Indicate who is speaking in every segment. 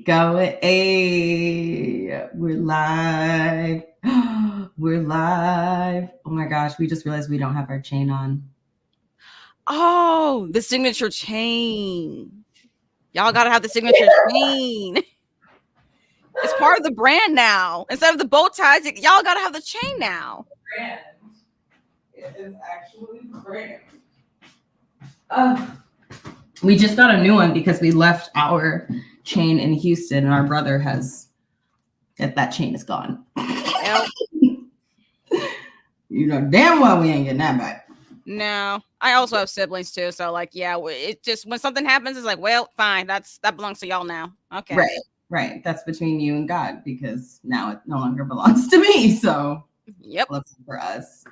Speaker 1: going. Hey, we're live. We're live. Oh my gosh, we just realized we don't have our chain on.
Speaker 2: Oh, the signature chain. Y'all gotta have the signature chain. It's part of the brand now. Instead of the bow ties, y'all gotta have the chain now.
Speaker 1: Brand. It is actually the brand. We just got a new one because we left our chain in Houston, and our brother has that chain is gone.
Speaker 2: Yep.
Speaker 1: You know damn well we ain't getting that back.
Speaker 2: No, I also have siblings too, so like, yeah, it just when something happens, it's like, well, fine, that belongs to y'all now. Okay,
Speaker 1: right. That's between you and God because now it no longer belongs to me. So,
Speaker 2: yep.
Speaker 1: For us.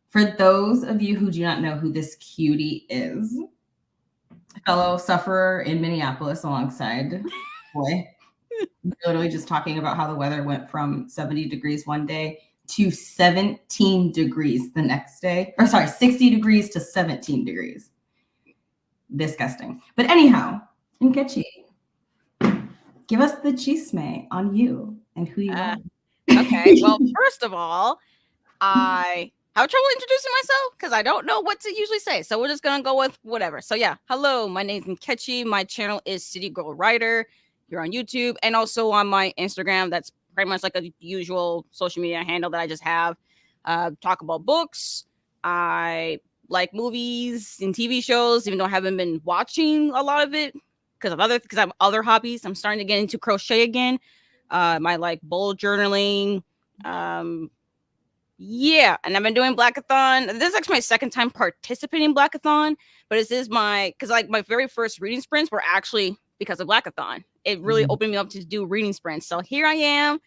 Speaker 1: For those of you who do not know who this cutie is, a fellow sufferer in Minneapolis alongside boy, literally just talking about how the weather went from 70 degrees one day to 17 degrees the next day. Or sorry, 60 degrees to 17 degrees. Disgusting. But anyhow, Nkechi, give us the chisme on you and who you are.
Speaker 2: Okay, well, first of all, I have trouble introducing myself because I don't know what to usually say. So we're just going to go with whatever. So yeah, hello, my name's Nkechi. My channel is City Girl Writer here on YouTube and also on my Instagram. That's pretty much like a usual social media handle that I just have. Talk about books. I like movies and TV shows, even though I haven't been watching a lot of it because I have other hobbies. I'm starting to get into crochet again. My like bullet journaling. Yeah, and I've been doing Blackathon. This is actually my second time participating in Blackathon, but this is because like my very first reading sprints were actually because of Blackathon. It really opened me up to do reading sprints. So here I am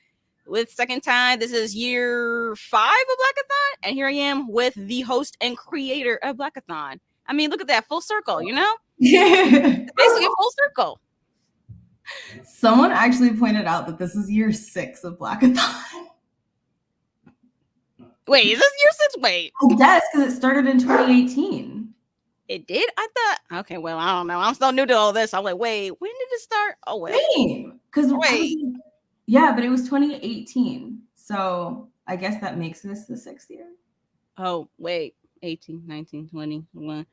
Speaker 2: with second time. This is year 5 of Blackathon, and here I am with the host and creator of Blackathon. I mean, look at that, full circle, you know? It's basically a full circle.
Speaker 1: Someone actually pointed out that this is year 6 of Blackathon.
Speaker 2: Wait, is this year 6? Wait.
Speaker 1: I guess because it started in 2018.
Speaker 2: It did? I thought, okay, well, I don't know. I'm still new to all this. I'm like, wait, when did it start? Oh, well.
Speaker 1: Because yeah, but it was 2018. So I guess that makes this the 6th year.
Speaker 2: Oh, wait. 18, 19, 20, 21.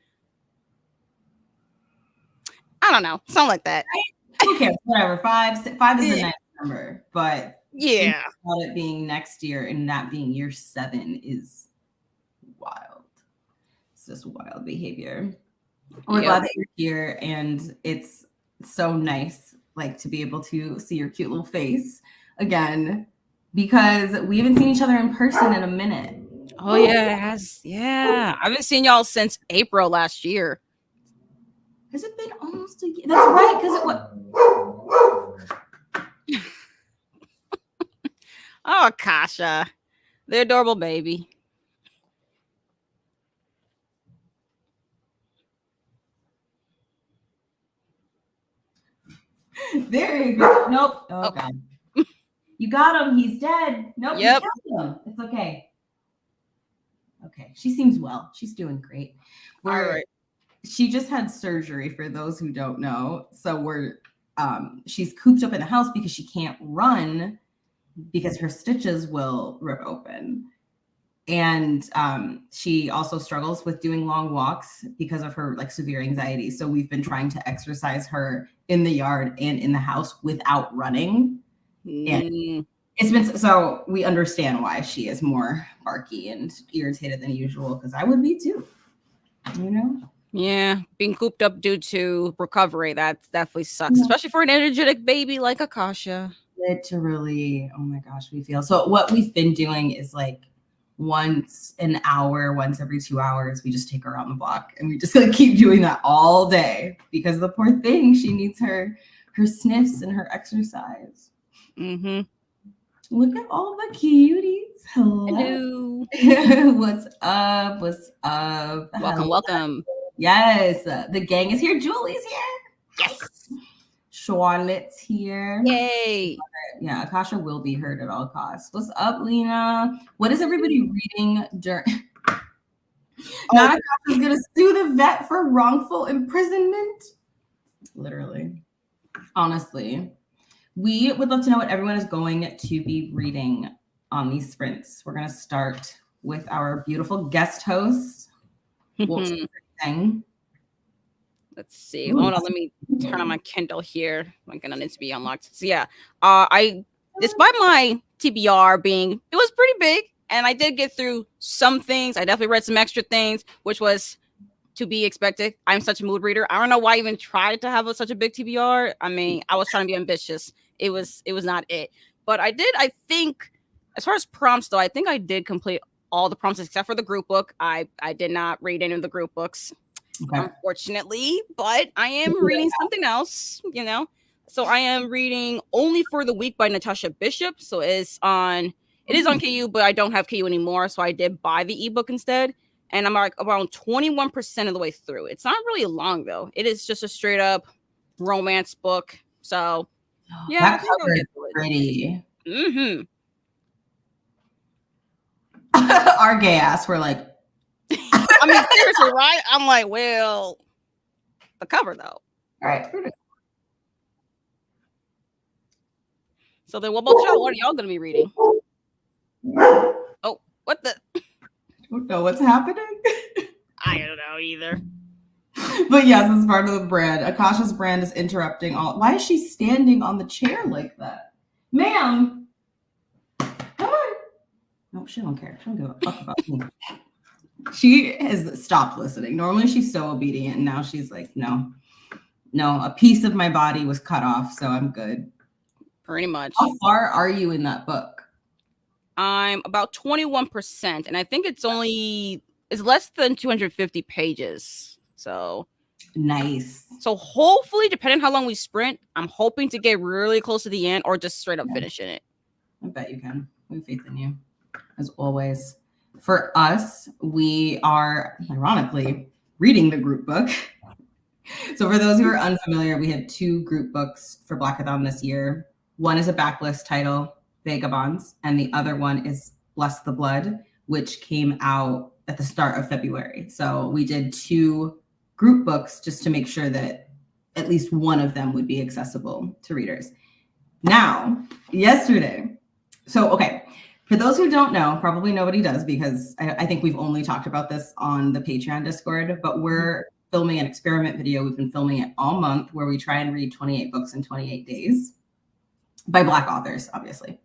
Speaker 2: I don't know. Something like that.
Speaker 1: Who cares? Whatever. 5 is a nice number, but
Speaker 2: yeah,
Speaker 1: about it being next year and that being year 7 is wild. It's just wild behavior. We're glad that you're here, and it's so nice, like, to be able to see your cute little face again because we haven't seen each other in person in a minute.
Speaker 2: Oh yeah, it has. Yeah, I haven't seen y'all since April last year.
Speaker 1: Has it been almost a year? That's right, because it was.
Speaker 2: Oh, Kasha, the adorable baby.
Speaker 1: There you go. Nope. Oh, God. You got him. He's dead. Nope.
Speaker 2: Yep.
Speaker 1: You killed him. It's okay. Okay. She seems well. She's doing great.
Speaker 2: All right.
Speaker 1: She just had surgery, for those who don't know. So she's cooped up in the house because she can't run because her stitches will rip open. And she also struggles with doing long walks because of her like severe anxiety. So we've been trying to exercise her in the yard and in the house without running. And it's been, so we understand why she is more barky and irritated than usual, because I would be too, you know?
Speaker 2: Yeah, being cooped up due to recovery, that definitely sucks, especially for an energetic baby like Akasha.
Speaker 1: Literally, oh my gosh, we feel. So what we've been doing is like once an hour, once every 2 hours, we just take her around the block, and we just gonna keep doing that all day because the poor thing, she needs her sniffs and her exercise.
Speaker 2: Mm-hmm.
Speaker 1: Look at all the cuties.
Speaker 2: Hello.
Speaker 1: What's up? What's up?
Speaker 2: Welcome, welcome.
Speaker 1: Yes, the gang is here. Julie's here.
Speaker 2: Yes.
Speaker 1: Charlotte's here.
Speaker 2: Yay.
Speaker 1: Yeah, Akasha will be heard at all costs. What's up, Lena? What is everybody reading during? Now Akasha's gonna sue the vet for wrongful imprisonment. Literally. Honestly. We would love to know what everyone is going to be reading on these sprints. We're going to start with our beautiful guest host.
Speaker 2: Let's see. Ooh, hold on. Let me turn on my Kindle here. My Kindle needs to be unlocked. So yeah, despite my TBR being, it was pretty big, and I did get through some things. I definitely read some extra things, which was to be expected. I'm such a mood reader. I don't know why I even tried to have such a big TBR. I mean, I was trying to be ambitious. It was not it. But I think, as far as prompts though, I think I did complete all the prompts except for the group book. I did not read any of the group books, unfortunately, but I am reading something else, So I am reading Only for the Week by Natasha Bishop. So it is on KU, but I don't have KU anymore. So I did buy the ebook instead. And I'm like around 21% of the way through. It's not really long though. It is just a straight up romance book. So yeah,
Speaker 1: that cover is pretty. Our gay ass were like,
Speaker 2: I mean, seriously, right? I'm like, well, the cover though.
Speaker 1: All right.
Speaker 2: So then, what about y'all? What are y'all gonna be reading? Oh, what the?
Speaker 1: I don't know what's happening.
Speaker 2: I don't know either.
Speaker 1: But yes, it's part of the brand. Akasha's brand is interrupting all. Why is she standing on the chair like that? Ma'am! Come on. No, she don't care. She don't give a fuck about me. She has stopped listening. Normally she's so obedient, and now she's like, no, a piece of my body was cut off, so I'm good.
Speaker 2: Pretty much.
Speaker 1: How far are you in that book?
Speaker 2: I'm about 21%, and I think it's less than 250 pages. So
Speaker 1: nice.
Speaker 2: So hopefully, depending on how long we sprint, I'm hoping to get really close to the end or just straight up finishing it.
Speaker 1: I bet you can. We have faith in you, as always. For us, we are ironically reading the group book. So for those who are unfamiliar, we had 2 group books for Blackathon this year. One is a backlist title, Vagabonds, and the other one is Bless the Blood, which came out at the start of February. So we did 2 group books just to make sure that at least one of them would be accessible to readers. Now, yesterday, for those who don't know, probably nobody does, because I think we've only talked about this on the Patreon Discord, but we're filming an experiment video. We've been filming it all month where we try and read 28 books in 28 days by Black authors, obviously.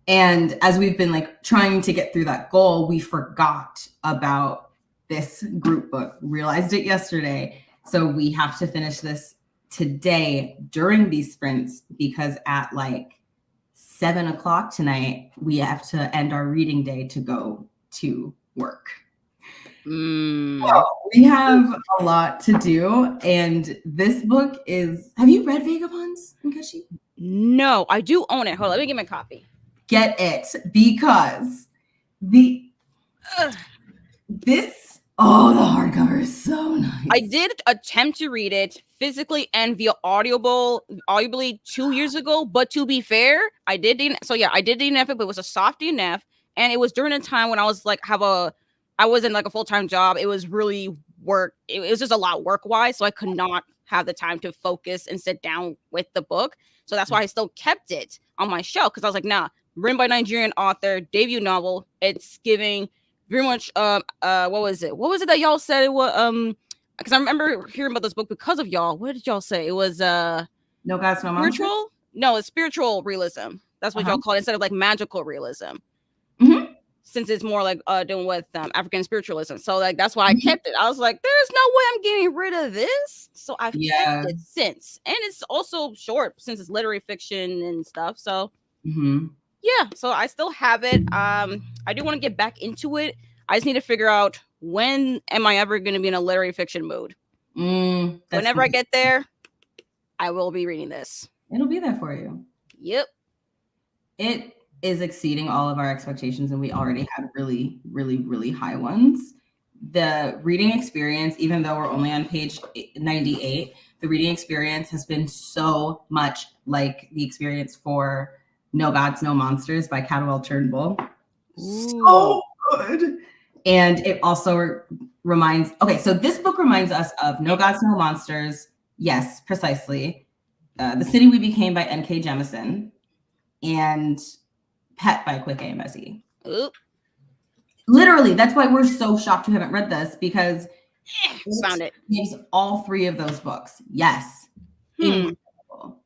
Speaker 1: And as we've been trying to get through that goal, we forgot about this group book, realized it yesterday. So we have to finish this today during these sprints, because at 7:00 tonight, we have to end our reading day to go to work. So we have a lot to do. And this book is, have you read Vagabonds, Nkechi?
Speaker 2: No, I do own it. Hold on, let me get my copy.
Speaker 1: Get it, because the hardcover is so nice.
Speaker 2: I did attempt to read it physically and via audibly 2 years ago, but to be fair, I did DNF it, but it was a soft DNF, and it was during a time when I was I was in a full-time job. It was really work. It was just a lot work-wise, so I could not have the time to focus and sit down with the book. So that's why I still kept it on my shelf, because I was like, nah, written by Nigerian author, debut novel. It's giving very much what was it that y'all said it was? Because I remember hearing about this book because of y'all. What did y'all say? It was
Speaker 1: No Gods, No Monsters?
Speaker 2: Spiritual? No, it's spiritual realism. That's what y'all call it, instead of magical realism.
Speaker 1: Mm-hmm.
Speaker 2: Since it's more doing with African spiritualism. So that's why I kept it. I was like, there's no way I'm getting rid of this. So I've kept it since. And it's also short since it's literary fiction and stuff. So yeah, so I still have it. I do want to get back into it. I just need to figure out, when am I ever going to be in a literary fiction mood? Whenever I get there, I will be reading this.
Speaker 1: It'll be there for you.
Speaker 2: Yep.
Speaker 1: It is exceeding all of our expectations, and we already had really, really, really high ones. The reading experience, even though we're only on page 98, the reading experience has been so much like the experience for No Gods, No Monsters by Cadwell Turnbull. So good. And it also reminds, so this book reminds us of No Gods, No Monsters. Yes, precisely. The City We Became by N.K. Jemisin, and Pet by Quick AMSE.
Speaker 2: Oop.
Speaker 1: Literally, that's why we're so shocked you haven't read this, because
Speaker 2: Found it.
Speaker 1: names all 3 of those books. Yes.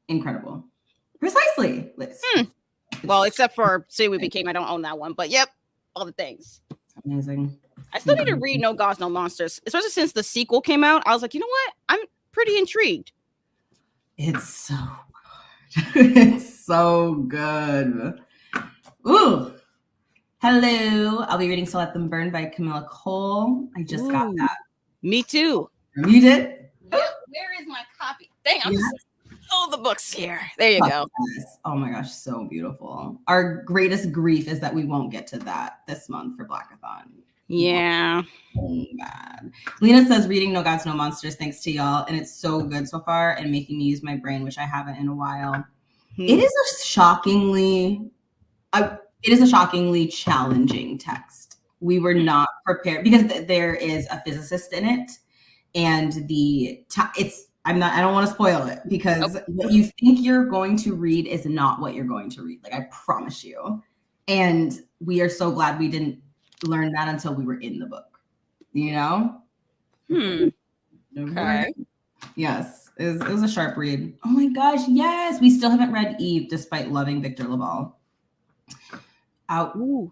Speaker 1: Incredible. Precisely.
Speaker 2: Well, except for City We Became, I don't own that one, but yep, all the things.
Speaker 1: Amazing.
Speaker 2: I still need to read No Gods, No Monsters, especially since the sequel came out. I was like, you know what? I'm pretty intrigued.
Speaker 1: It's so good. It's so good. Ooh. Hello. I'll be reading So Let Them Burn by Camilla Cole. I just got that.
Speaker 2: Me too.
Speaker 1: You did?
Speaker 2: Yep. Where is my copy? Dang, I'm just all the books here. There you go.
Speaker 1: Yes. Oh my gosh, so beautiful. Our greatest grief is that we won't get to that this month for Blackathon.
Speaker 2: Yeah.
Speaker 1: Oh God. Lena says reading No Gods, No Monsters, thanks to y'all. And it's so good so far and making me use my brain, which I haven't in a while. It is a shockingly challenging text. We were not prepared because there is a physicist in it, and I don't want to spoil it, because what you think you're going to read is not what you're going to read. Like, I promise you. And we are so glad we didn't learn that until we were in the book, you know?
Speaker 2: Okay.
Speaker 1: Yes, it was a sharp read. Oh my gosh, yes. We still haven't read Eve despite loving Victor Laval.
Speaker 2: Ooh.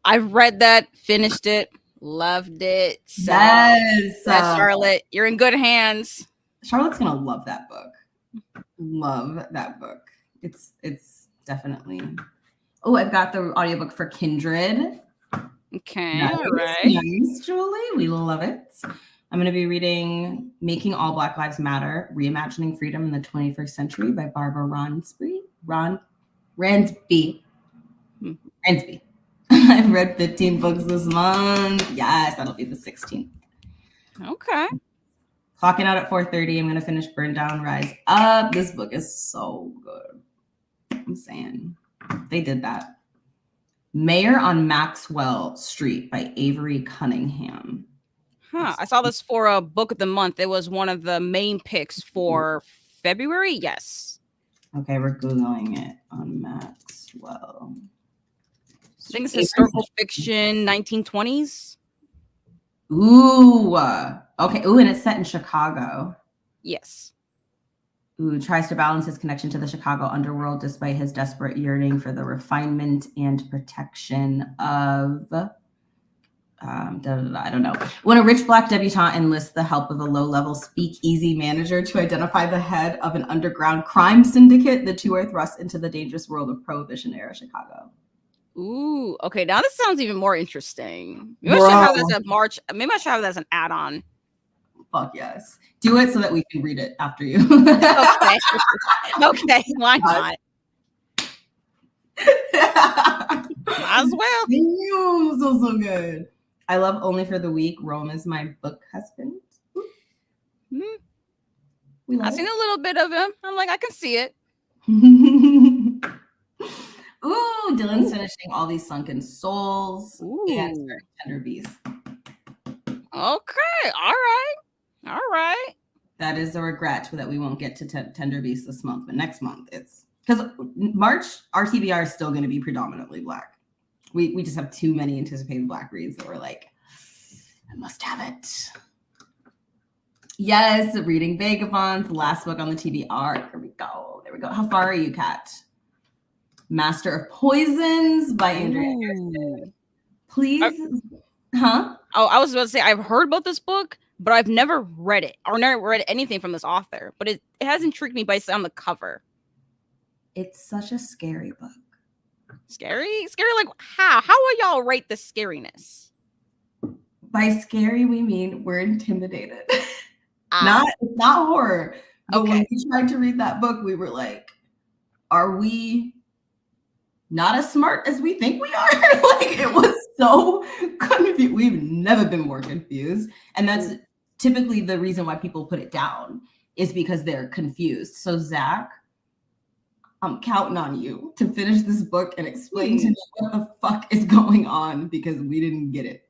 Speaker 2: I've read that, finished it, loved it. So,
Speaker 1: yes.
Speaker 2: Charlotte, you're in good hands.
Speaker 1: Charlotte's gonna love that book. Love that book. It's definitely. Oh, I've got the audiobook for Kindred.
Speaker 2: Okay,
Speaker 1: nice,
Speaker 2: all right.
Speaker 1: Nice, Julie. We love it. I'm going to be reading Making All Black Lives Matter, Reimagining Freedom in the 21st Century by Barbara Ransby. Ransby. I've read 15 books this month. Yes, that'll be the 16th.
Speaker 2: Okay.
Speaker 1: Clocking out at 4:30. I'm going to finish Burn Down, Rise Up. This book is so good. I'm saying they did that. Mayor on Maxwell Street by Avery Cunningham.
Speaker 2: I saw this for a book of the month. It was one of the main picks for February. Yes.
Speaker 1: Okay, we're Googling it on Maxwell.
Speaker 2: I think it's historical fiction, 1920s.
Speaker 1: Ooh. Okay. Ooh, and it's set in Chicago.
Speaker 2: Yes.
Speaker 1: Ooh, tries to balance his connection to the Chicago underworld despite his desperate yearning for the refinement and protection of I don't know. When a rich Black debutante enlists the help of a low-level speakeasy manager to identify the head of an underground crime syndicate, the two are thrust into the dangerous world of Prohibition-era Chicago.
Speaker 2: Ooh, okay. Now this sounds even more interesting. Maybe I should have this at March. Maybe I should have that as an add-on.
Speaker 1: Fuck yes. Do it so that we can read it after you.
Speaker 2: Okay. Okay, why not? Might as well.
Speaker 1: So good. I love Only for the Week. Rome is my book husband.
Speaker 2: I've seen a little bit of him. I'm like, I can see it.
Speaker 1: Ooh, Dylan's finishing All These Sunken Souls and Tender Beasts.
Speaker 2: Okay, all right. All right.
Speaker 1: That is a regret that we won't get to Tender Beasts this month, but next month it's because March, our TBR is still going to be predominantly Black. We just have too many anticipated Black reads that we're like, I must have it. Yes, reading Vagabonds, last book on the TBR. Here we go. There we go. How far are you, Kat? Master of Poisons by Andrea Harrison. Please. Huh?
Speaker 2: Oh, I was about to say, I've heard about this book, but I've never read it or never read anything from this author. But it has intrigued me based on the cover.
Speaker 1: It's such a scary book.
Speaker 2: Scary? Scary like how? How will y'all rate the scariness?
Speaker 1: By scary, we mean we're intimidated. It's not horror. But when we tried to read that book, we were like, are we not as smart as we think we are? Like, it was so confused. We've never been more confused. And that's typically the reason why people put it down, is because they're confused. So Zach, I'm counting on you to finish this book and explain to me what the fuck is going on, because we didn't get it.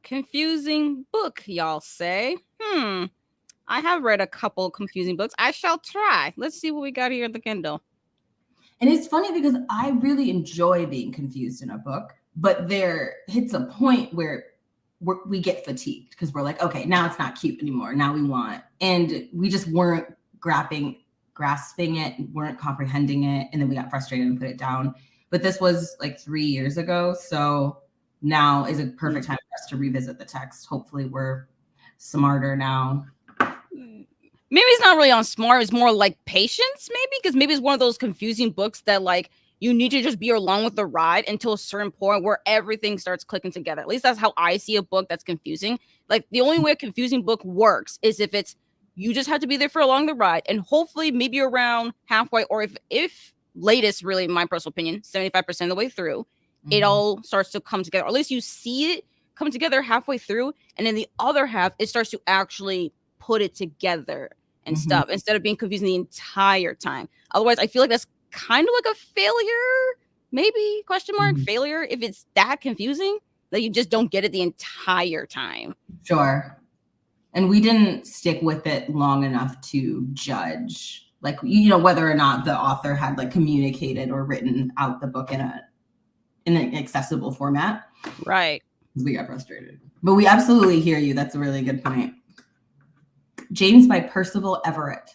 Speaker 2: Confusing book, y'all say. I have read a couple confusing books. I shall try. Let's see what we got here at the Kindle.
Speaker 1: And it's funny because I really enjoy being confused in a book, but there hits a point where we get fatigued because we're like, okay, now it's not cute anymore. Now we want, and we just weren't grasping it, weren't comprehending it, and then we got frustrated and put it down. But this was like 3 years ago, so now is a perfect time for us to revisit the text. Hopefully, we're smarter now.
Speaker 2: Maybe it's not really on smart. It's more like patience, maybe, because maybe it's one of those confusing books that like you need to just be along with the ride until a certain point where everything starts clicking together. At least that's how I see a book that's confusing. Like the only way a confusing book works is if it's you just have to be there for along the ride, and hopefully maybe around halfway, or if latest, really, in my personal opinion, 75% of the way through, it all starts to come together. Or at least you see it come together halfway through, and then the other half, it starts to actually put it together and stuff instead of being confusing the entire time. Otherwise, I feel like that's kind of like a failure, maybe question mark failure, if it's that confusing that you just don't get it the entire time.
Speaker 1: Sure. And we didn't stick with it long enough to judge, like, you know, whether or not the author had like communicated or written out the book in an accessible format.
Speaker 2: Right.
Speaker 1: We got frustrated, but we absolutely hear you. That's a really good point. James by Percival Everett.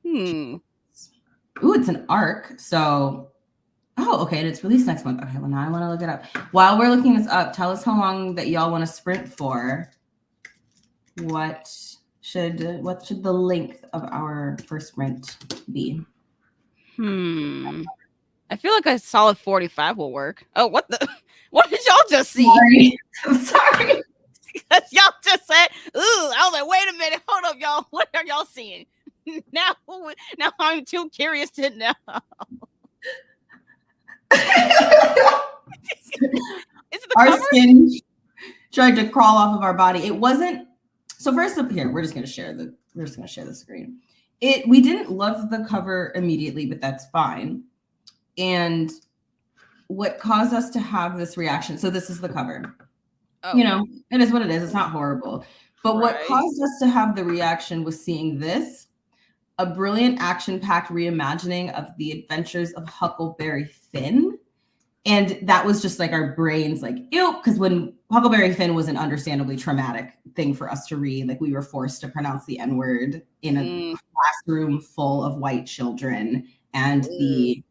Speaker 1: Ooh, it's an arc. So, okay. And it's released next month. Okay, well, now I want to look it up. While we're looking this up, tell us how long that y'all want to sprint for. What should the length of our first sprint be?
Speaker 2: I feel like a solid 45 will work. Oh, what did y'all just see?
Speaker 1: Sorry. I'm sorry.
Speaker 2: Because y'all just said, ooh, I was like, wait a minute, hold up, y'all. What are y'all seeing? Now I'm too curious to know.
Speaker 1: Our skin tried to crawl off of our body. It wasn't. So first up here, we're just gonna share the screen. We didn't love the cover immediately, but that's fine. And what caused us to have this reaction? So this is the cover. Oh. You know, it is what it is. It's not horrible. But right. What caused us to have the reaction was seeing this, a brilliant action-packed reimagining of the adventures of Huckleberry Finn. And that was just like our brains like, ew, because when Huckleberry Finn was an understandably traumatic thing for us to read, like we were forced to pronounce the N-word in a classroom full of white children. And the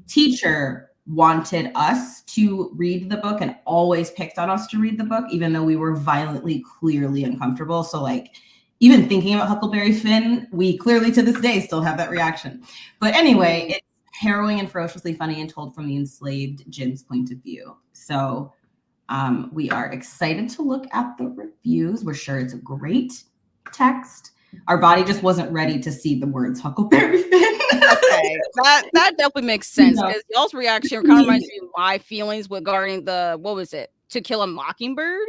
Speaker 1: teacher wanted us to read the book and always picked on us to read the book, even though we were violently, clearly uncomfortable. So like even thinking about Huckleberry Finn, we clearly to this day still have that reaction. But anyway, it's harrowing and ferociously funny and told from the enslaved Jin's point of view. So we are excited to look at the reviews. We're sure it's a great text. Our body just wasn't ready to see the words Huckleberry Finn.
Speaker 2: Okay, that definitely makes sense because y'all's reaction kind of reminds me of my feelings regarding the, what was it, To Kill a Mockingbird?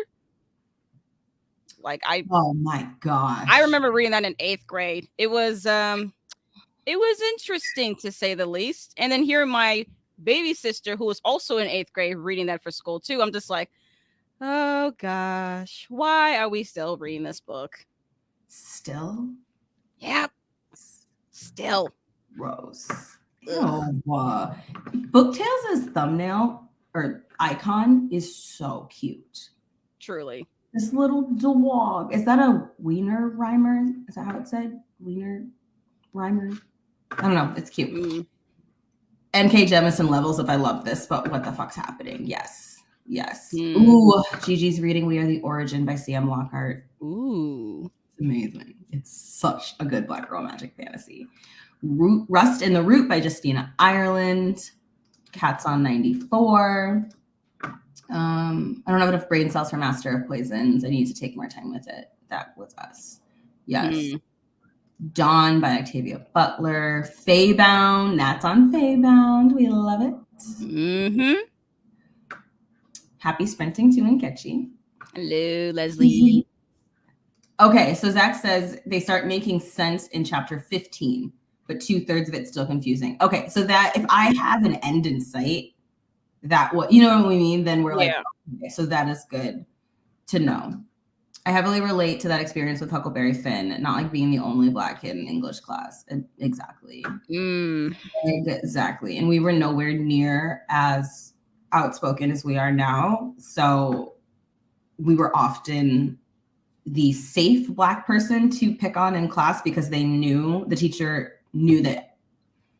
Speaker 2: Like
Speaker 1: oh my gosh,
Speaker 2: I remember reading that in 8th grade. It was interesting to say the least. And then hearing my baby sister, who was also in 8th grade, reading that for school too, I'm just like, oh gosh, why are we still reading this book?
Speaker 1: Still?
Speaker 2: Yep. Still.
Speaker 1: Gross. Booktales' thumbnail or icon is so cute.
Speaker 2: Truly.
Speaker 1: This little dog. Is that a Wiener Rhymer? Is that how it said? Wiener Rhymer? I don't know. It's cute. N.K. Jemisin levels if I love this, but what the fuck's happening? Yes. Ooh, Gigi's reading We Are the Origin by Sam Lockhart.
Speaker 2: Ooh.
Speaker 1: It's amazing. It's such a good black girl magic fantasy. Rust in the Root by Justina Ireland. Cats on 94. I don't have enough brain cells for Master of Poisons. I need to take more time with it. That was us. Yes. Dawn by Octavia Butler. Faybound. That's on Faybound. We love it. Happy Sprinting to Nkechi.
Speaker 2: Hello, Leslie.
Speaker 1: Okay, so Zach says they start making sense in chapter 15, but 2/3 of it's still confusing. Okay, so that if I have an end in sight, that what you know what we mean, then we're like, okay, so that is good to know. I heavily relate to that experience with Huckleberry Finn, not like being the only Black kid in English class. Exactly. Exactly. And we were nowhere near as outspoken as we are now. So we were often the safe Black person to pick on in class because the teacher knew that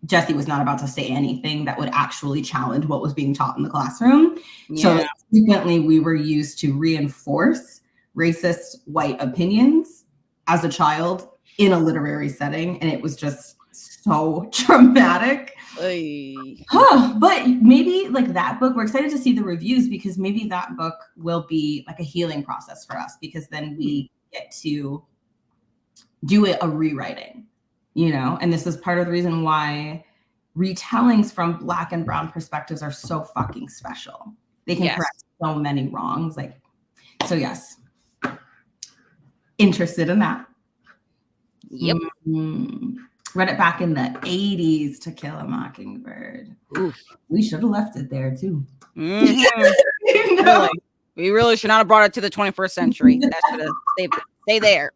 Speaker 1: Jessie was not about to say anything that would actually challenge what was being taught in the classroom.
Speaker 2: Yeah.
Speaker 1: So frequently we were used to reinforce racist white opinions as a child in a literary setting. And it was just so traumatic. But maybe like that book, we're excited to see the reviews because maybe that book will be like a healing process for us because then we get to do a rewriting, you know? And this is part of the reason why retellings from Black and brown perspectives are so fucking special. They can correct so many wrongs. Like, so yes, interested in that.
Speaker 2: Yep.
Speaker 1: Read it back in the 80s, To Kill a Mockingbird. Oof. We should have left it there too.
Speaker 2: Really. We really should not have brought it to the 21st century. That should have stayed there.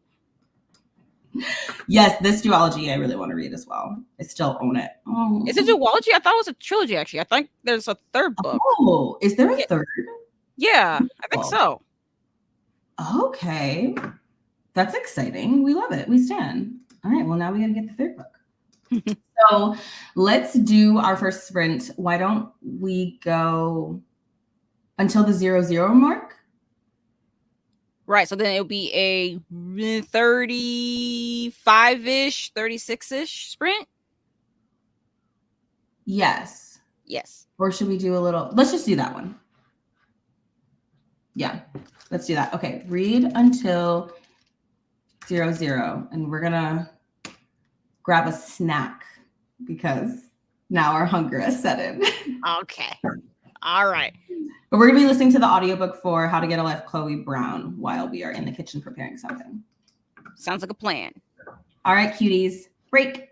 Speaker 1: Yes, this duology I really want to read as well. I still own it.
Speaker 2: Oh. Is it a duology? I thought it was a trilogy, actually. I think there's a third book.
Speaker 1: Oh, is there a third?
Speaker 2: Yeah, I think so.
Speaker 1: Okay. That's exciting. We love it. We stand. All right, well, now we got to get the third book. So let's do our first sprint. Why don't we go until the 0-0 mark?
Speaker 2: Right. So then it'll be a 35-ish, 36-ish sprint.
Speaker 1: Yes.
Speaker 2: Yes.
Speaker 1: Or should we do a little? Let's just do that one. Yeah, let's do that. Okay, read until 0-0. And we're going to grab a snack because now our hunger has set in.
Speaker 2: Okay. All right.
Speaker 1: But we're going to be listening to the audiobook for How to Get a Life, Chloe Brown, while we are in the kitchen preparing something.
Speaker 2: Sounds like a plan.
Speaker 1: All right, cuties, break.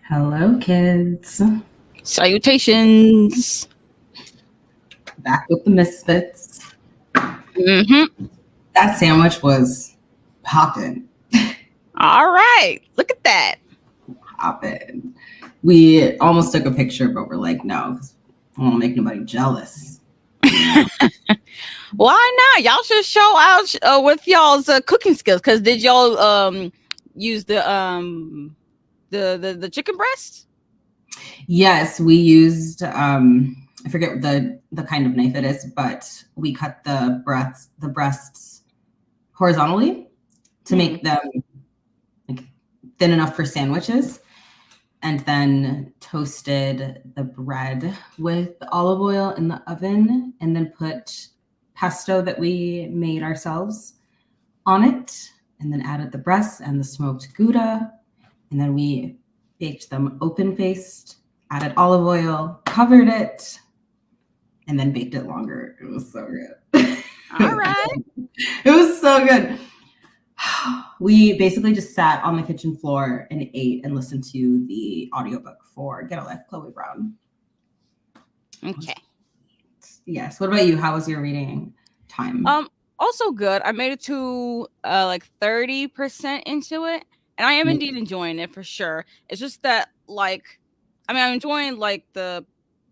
Speaker 1: Hello, kids.
Speaker 2: Salutations.
Speaker 1: Back with the misfits.
Speaker 2: Mm-hmm.
Speaker 1: That sandwich was popping.
Speaker 2: All right. Look at that.
Speaker 1: Popping. We almost took a picture, but we're like, no, because I don't want to make nobody jealous.
Speaker 2: Why not? Y'all should show out with y'all's cooking skills. Because did y'all use the chicken breast?
Speaker 1: Yes, we used I forget the kind of knife it is, but we cut the breasts horizontally to make them like thin enough for sandwiches, and then toasted the bread with olive oil in the oven, and then put pesto that we made ourselves on it, and then added the breasts and the smoked Gouda, and then we baked them open-faced, added olive oil, covered it, and then baked it longer. It was so good.
Speaker 2: All right.
Speaker 1: It was so good. We basically just sat on the kitchen floor and ate and listened to the audiobook for Get a Life, Chloe Brown.
Speaker 2: Okay.
Speaker 1: Yes. What about you? How was your reading time?
Speaker 2: Also good. I made it to like 30% into it, and I am indeed enjoying it for sure. It's just that I'm enjoying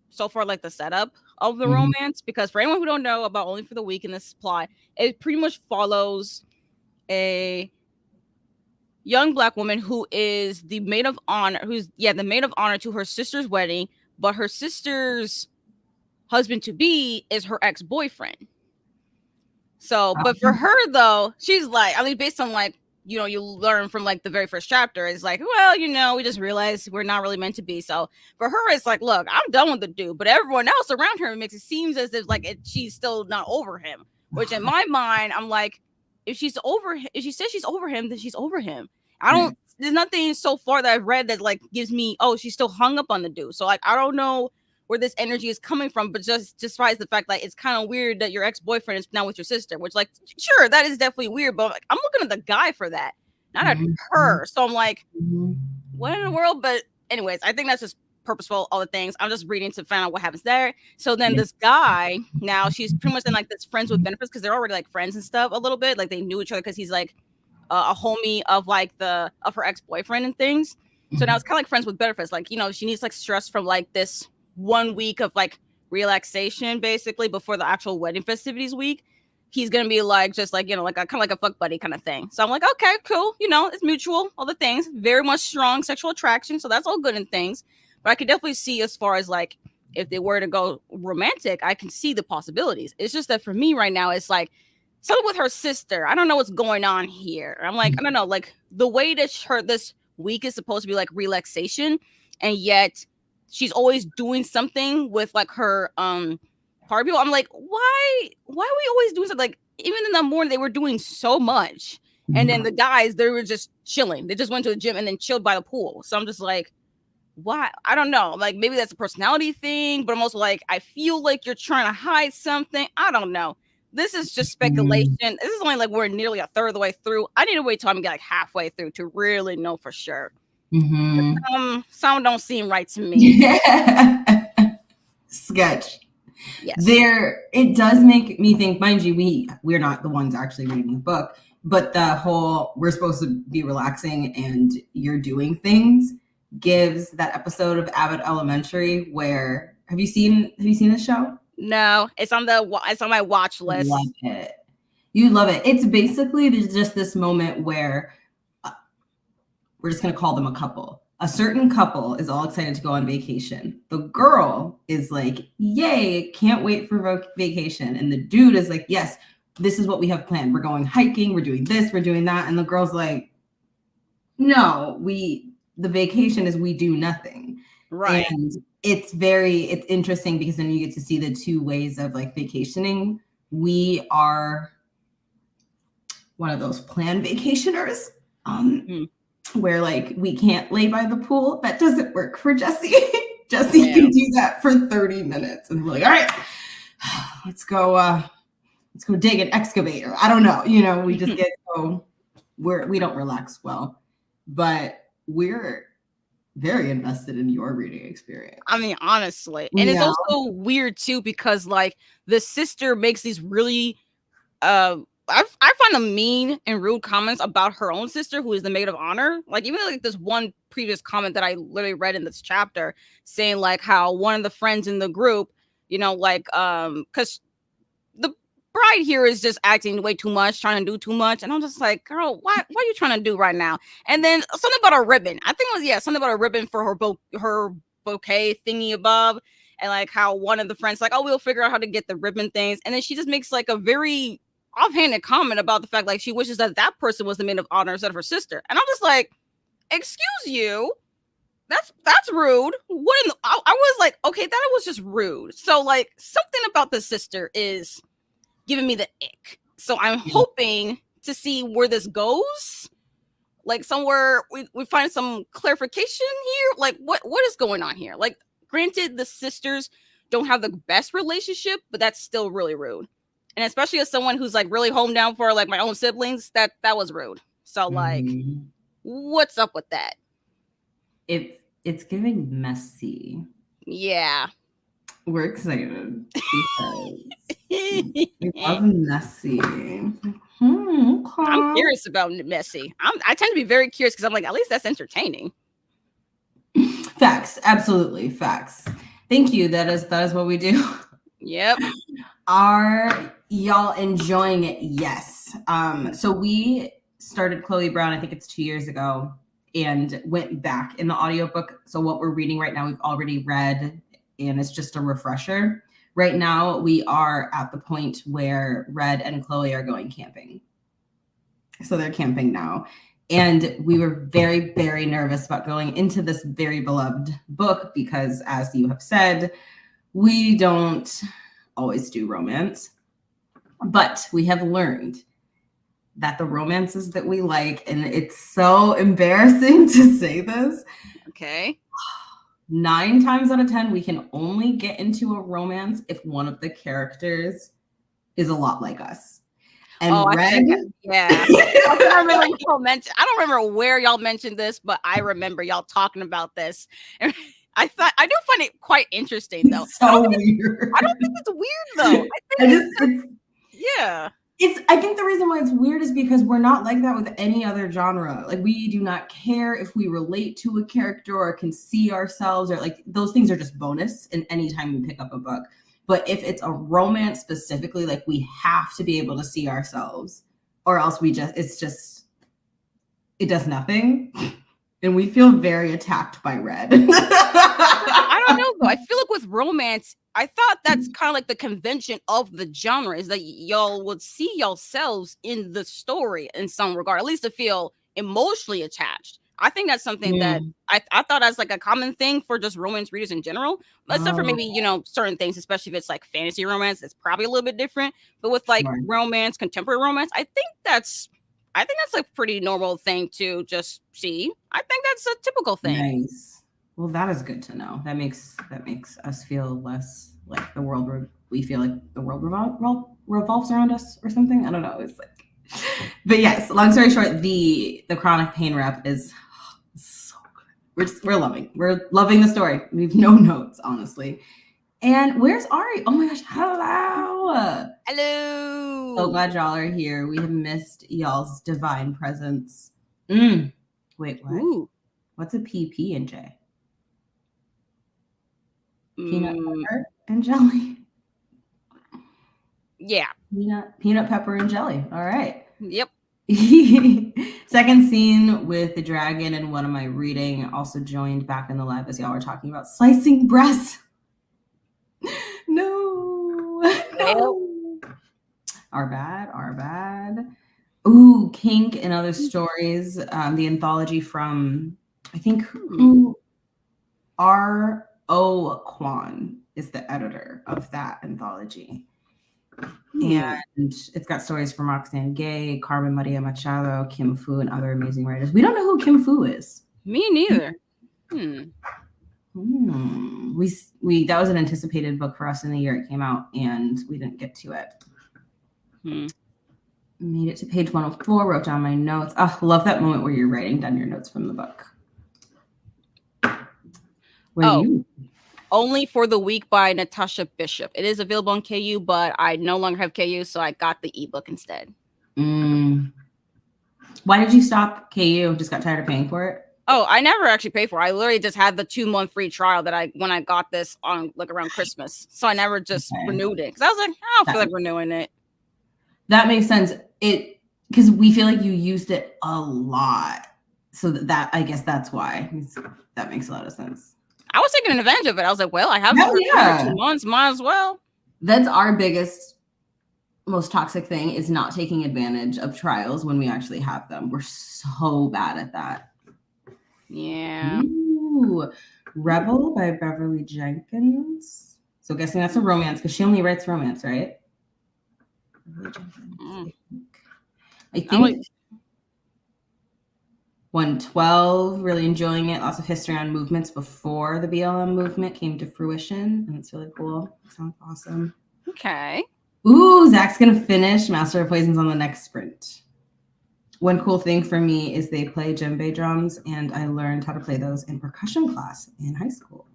Speaker 2: so far the setup of the romance, because for anyone who don't know about Only for the Week in this plot, it pretty much follows a young Black woman who is the maid of honor, the maid of honor to her sister's wedding, but her sister's husband to be is her ex-boyfriend. So, but for her though, she's like, based on you learn from the very first chapter, it's like, well, we just realized we're not really meant to be. So for her, it's like, look, I'm done with the dude, but everyone else around her makes it seems as if she's still not over him. Which in my mind, I'm like, if she says she's over him, then she's over him. There's nothing so far that I've read that gives me, oh, she's still hung up on the dude. So I don't know where this energy is coming from, but just despite the fact it's kind of weird that your ex-boyfriend is now with your sister, which sure, that is definitely weird, but I'm looking at the guy for that, not at her. So I'm like, what in the world? But anyways, I think that's just purposeful, all the things. I'm just reading to find out what happens there. So then this guy, now she's pretty much in this friends with benefits, because they're already friends and stuff a little bit. They knew each other because he's a homie of of her ex-boyfriend and things. So now it's kind of friends with benefits. She needs stress from this 1 week of relaxation basically before the actual wedding festivities week. He's gonna be just kind of a fuck buddy kind of thing. So I'm like, okay, cool, it's mutual, all the things, very much strong sexual attraction, so that's all good and things. But I could definitely see, as far as if they were to go romantic, I can see the possibilities. It's just that for me right now, it's something with her sister. I don't know what's going on here. I'm I don't know, the way that this week is supposed to be relaxation, and yet she's always doing something with her party people. I'm like, why are we always doing something? Even in the morning they were doing so much, and then the guys, they were just chilling. They just went to the gym and then chilled by the pool. So I'm just like, why? I don't know. Maybe that's a personality thing, but I'm also I feel like you're trying to hide something. I don't know. This is just speculation. This is only we're nearly a third of the way through. I need to wait till I'm get halfway through to really know for sure. Some don't seem right to me.
Speaker 1: Sketch.
Speaker 2: Yes.
Speaker 1: It does make me think, mind you, we're not the ones actually reading the book, but the whole we're supposed to be relaxing and you're doing things gives that episode of Abbott Elementary where have you seen this show?
Speaker 2: No, it's on my watch list.
Speaker 1: Love it. You love it. It's basically just this moment where we're just going to call them a couple. A certain couple is all excited to go on vacation. The girl is like, yay, can't wait for vacation. And the dude is like, yes, this is what we have planned. We're going hiking. We're doing this. We're doing that. And the girl's like, no, the vacation is we do nothing.
Speaker 2: Right.
Speaker 1: And it's interesting because then you get to see the two ways of vacationing. We are one of those planned vacationers. Where we can't lay by the pool. That doesn't work for Jesse. Jesse can do that for 30 minutes and we're like, all right, let's go dig an excavator. I don't know. We just get we don't relax well, but we're very invested in your reading experience.
Speaker 2: I mean, honestly. And it's also weird too, because like the sister makes these really I find them mean and rude comments about her own sister, who is the maid of honor. Like even like this one previous comment that I literally read in this chapter saying like how one of the friends in the group, you know, like because the bride here is just acting way too much, trying to do too much. And I'm just like, girl, what are you trying to do right now? And then something about a ribbon. I think it was, something about a ribbon for her bouquet thingy above. And like how one of the friends like, oh, we'll figure out how to get the ribbon things. And then she just makes like a very offhanded comment about the fact like she wishes that that person was the maid of honor instead of her sister. And I'm just like, excuse you. That's rude. What in the, I was like, okay, that was just rude. So like something about the sister is giving me the ick. So I'm hoping to see where this goes. Like somewhere we find some clarification here. Like what is going on here? Like granted, the sisters don't have the best relationship, but that's still really rude. And especially as someone who's like really home down for like my own siblings, that was rude. So like, what's up with that?
Speaker 1: It's giving messy.
Speaker 2: Yeah. We're
Speaker 1: excited because we love messy. Okay.
Speaker 2: I'm curious about messy. I tend to be very curious because I'm like, at least that's entertaining.
Speaker 1: Facts. Absolutely. Facts. Thank you. That is what we do.
Speaker 2: Yep.
Speaker 1: Are y'all enjoying it? Yes. So we started Chloe Brown, I think it's 2 years ago, and went back in the audiobook. So what we're reading right now, we've already read, and it's just a refresher. Right now, we are at the point where Red and Chloe are going camping. So they're camping now. And we were very, very nervous about going into this very beloved book because, as you have said, we don't always do romance. But we have learned that the romances that we like, and it's so embarrassing to say this.
Speaker 2: Okay.
Speaker 1: 9 times out of 10, we can only get into a romance if one of the characters is a lot like us. And Red,
Speaker 2: I don't remember where y'all mentioned this, but I remember y'all talking about this. And I do find it quite interesting though.
Speaker 1: It's so weird.
Speaker 2: I don't think it's weird though.
Speaker 1: I think the reason why it's weird is because we're not like that with any other genre. Like we do not care if we relate to a character or can see ourselves, or like those things are just bonus in any time we pick up a book. But if it's a romance specifically, like we have to be able to see ourselves, or else it does nothing. And we feel very attacked by Red.
Speaker 2: I don't know though. I feel like with romance, I thought that's kind of like the convention of the genre is that y'all would see yourselves in the story in some regard, at least to feel emotionally attached. I think that's something that I thought as like a common thing for just romance readers in general, except for maybe, certain things, especially if it's like fantasy romance, it's probably a little bit different. But with like romance, contemporary romance, I think that's a pretty normal thing to just see. I think that's a typical thing.
Speaker 1: Nice. Well, that is good to know. That makes us feel less like the world. We feel like the world revolves around us or something. I don't know. It's like, but yes. Long story short, the chronic pain rep is so good. We're loving the story. We have no notes, honestly. And where's Ari? Oh my gosh! Hello. So glad y'all are here. We have missed y'all's divine presence. Wait, what?
Speaker 2: Ooh.
Speaker 1: What's a PP and J? Peanut pepper and jelly.
Speaker 2: Yeah.
Speaker 1: Peanut pepper and jelly. All right.
Speaker 2: Yep.
Speaker 1: Second scene with the dragon and one of my reading. Also joined back in the live as y'all were talking about slicing breasts. No. Our bad. Ooh, Kink and Other Stories. The anthology from, I think, who R.O. Kwan is the editor of that anthology. And it's got stories from Roxane Gay, Carmen Maria Machado, Kim Fu, and other amazing writers. We don't know who Kim Fu is.
Speaker 2: Me neither.
Speaker 1: We that was an anticipated book for us in the year it came out, and we didn't get to it. Made it to page 104, wrote down my notes. Oh, love that moment where you're writing down your notes from the book. What do you?
Speaker 2: Only for the Week by Natasha Bishop. It is available on KU, but I no longer have KU, so I got the ebook instead.
Speaker 1: Why did you stop KU? Just got tired of paying for it?
Speaker 2: Oh, I never actually paid for it. I literally just had the 2-month free trial that when I got this on like around Christmas. So I never just renewed it because I was like, I don't feel like renewing it.
Speaker 1: That makes sense. Because we feel like you used it a lot. So that I guess that's why. That makes a lot of sense.
Speaker 2: I was taking advantage of it. I was like, well, I have it for 2 months. Might as well.
Speaker 1: That's our biggest, most toxic thing is not taking advantage of trials when we actually have them. We're so bad at that.
Speaker 2: Yeah.
Speaker 1: Ooh, Rebel by Beverly Jenkins. So guessing that's a romance because she only writes romance, right? I think 112, really enjoying it. Lots of history on movements before the BLM movement came to fruition. And it's really cool. Sounds awesome.
Speaker 2: Okay.
Speaker 1: Ooh, Zach's going to finish Master of Poisons on the next sprint. One cool thing for me is they play djembe drums, and I learned how to play those in percussion class in high school.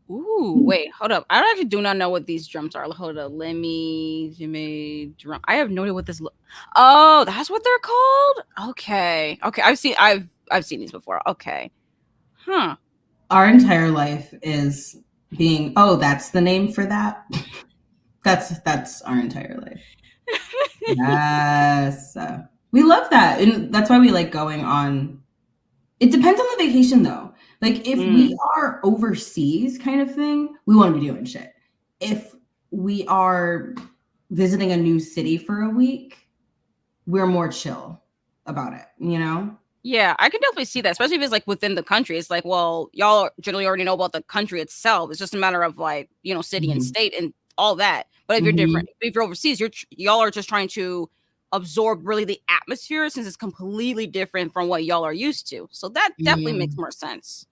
Speaker 2: Ooh, wait, hold up. I actually do not know what these drums are. Hold up. Djembe drum. I have no idea what this Oh, that's what they're called? Okay. I've seen these before. Okay. Huh.
Speaker 1: Our entire life is being, that's the name for that. That's our entire life. Yes. We love that. And that's why we like going on. It depends on the vacation though. Like if we are overseas kind of thing, we want to be doing shit. If we are visiting a new city for a week, we're more chill about it, you know?
Speaker 2: Yeah, I can definitely see that, especially if it's like within the country. It's like, well, y'all generally already know about the country itself. It's just a matter of like, city and state and all that. But if you're different, if you're overseas, y'all are just trying to absorb really the atmosphere since it's completely different from what y'all are used to. So that definitely makes more sense.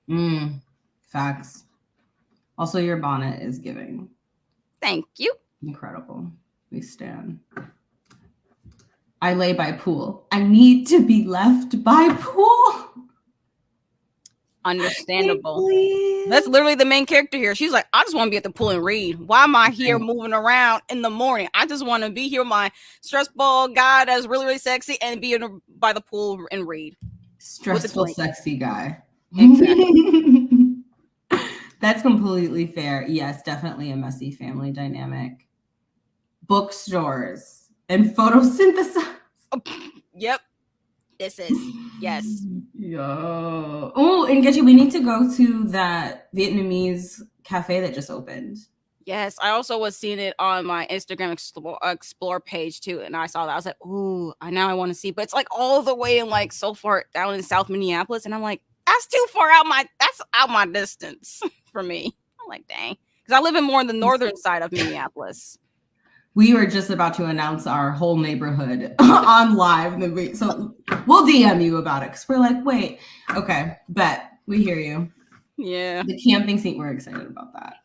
Speaker 1: Facts. Also, your bonnet is giving.
Speaker 2: Thank you.
Speaker 1: Incredible. We stand. I lay by pool. I need to be left by pool.
Speaker 2: Understandable. That's literally the main character here. She's like, I just want to be at the pool and read. Why am I here moving around in the morning? I just want to be here with my stress ball guy that's really, really sexy and be by the pool and read.
Speaker 1: Stressful, sexy guy.
Speaker 2: Exactly.
Speaker 1: That's completely fair. Yes, definitely a messy family dynamic. Bookstores and photosynthesis.
Speaker 2: Yep. This is, yes.
Speaker 1: Yo. Oh, Nkechi, we need to go to that Vietnamese cafe that just opened.
Speaker 2: Yes, I also was seeing it on my Instagram explore page too, and I saw that. I was like, ooh, now I want to see. But it's like all the way in like so far down in South Minneapolis, and I'm like, that's too far out my distance for me. I'm like, dang, because I live in more in the northern side of Minneapolis.
Speaker 1: We were just about to announce our whole neighborhood on live. So we'll DM you about it because we're like, wait, okay, bet. We hear you.
Speaker 2: Yeah.
Speaker 1: The camping scene, we're excited about that.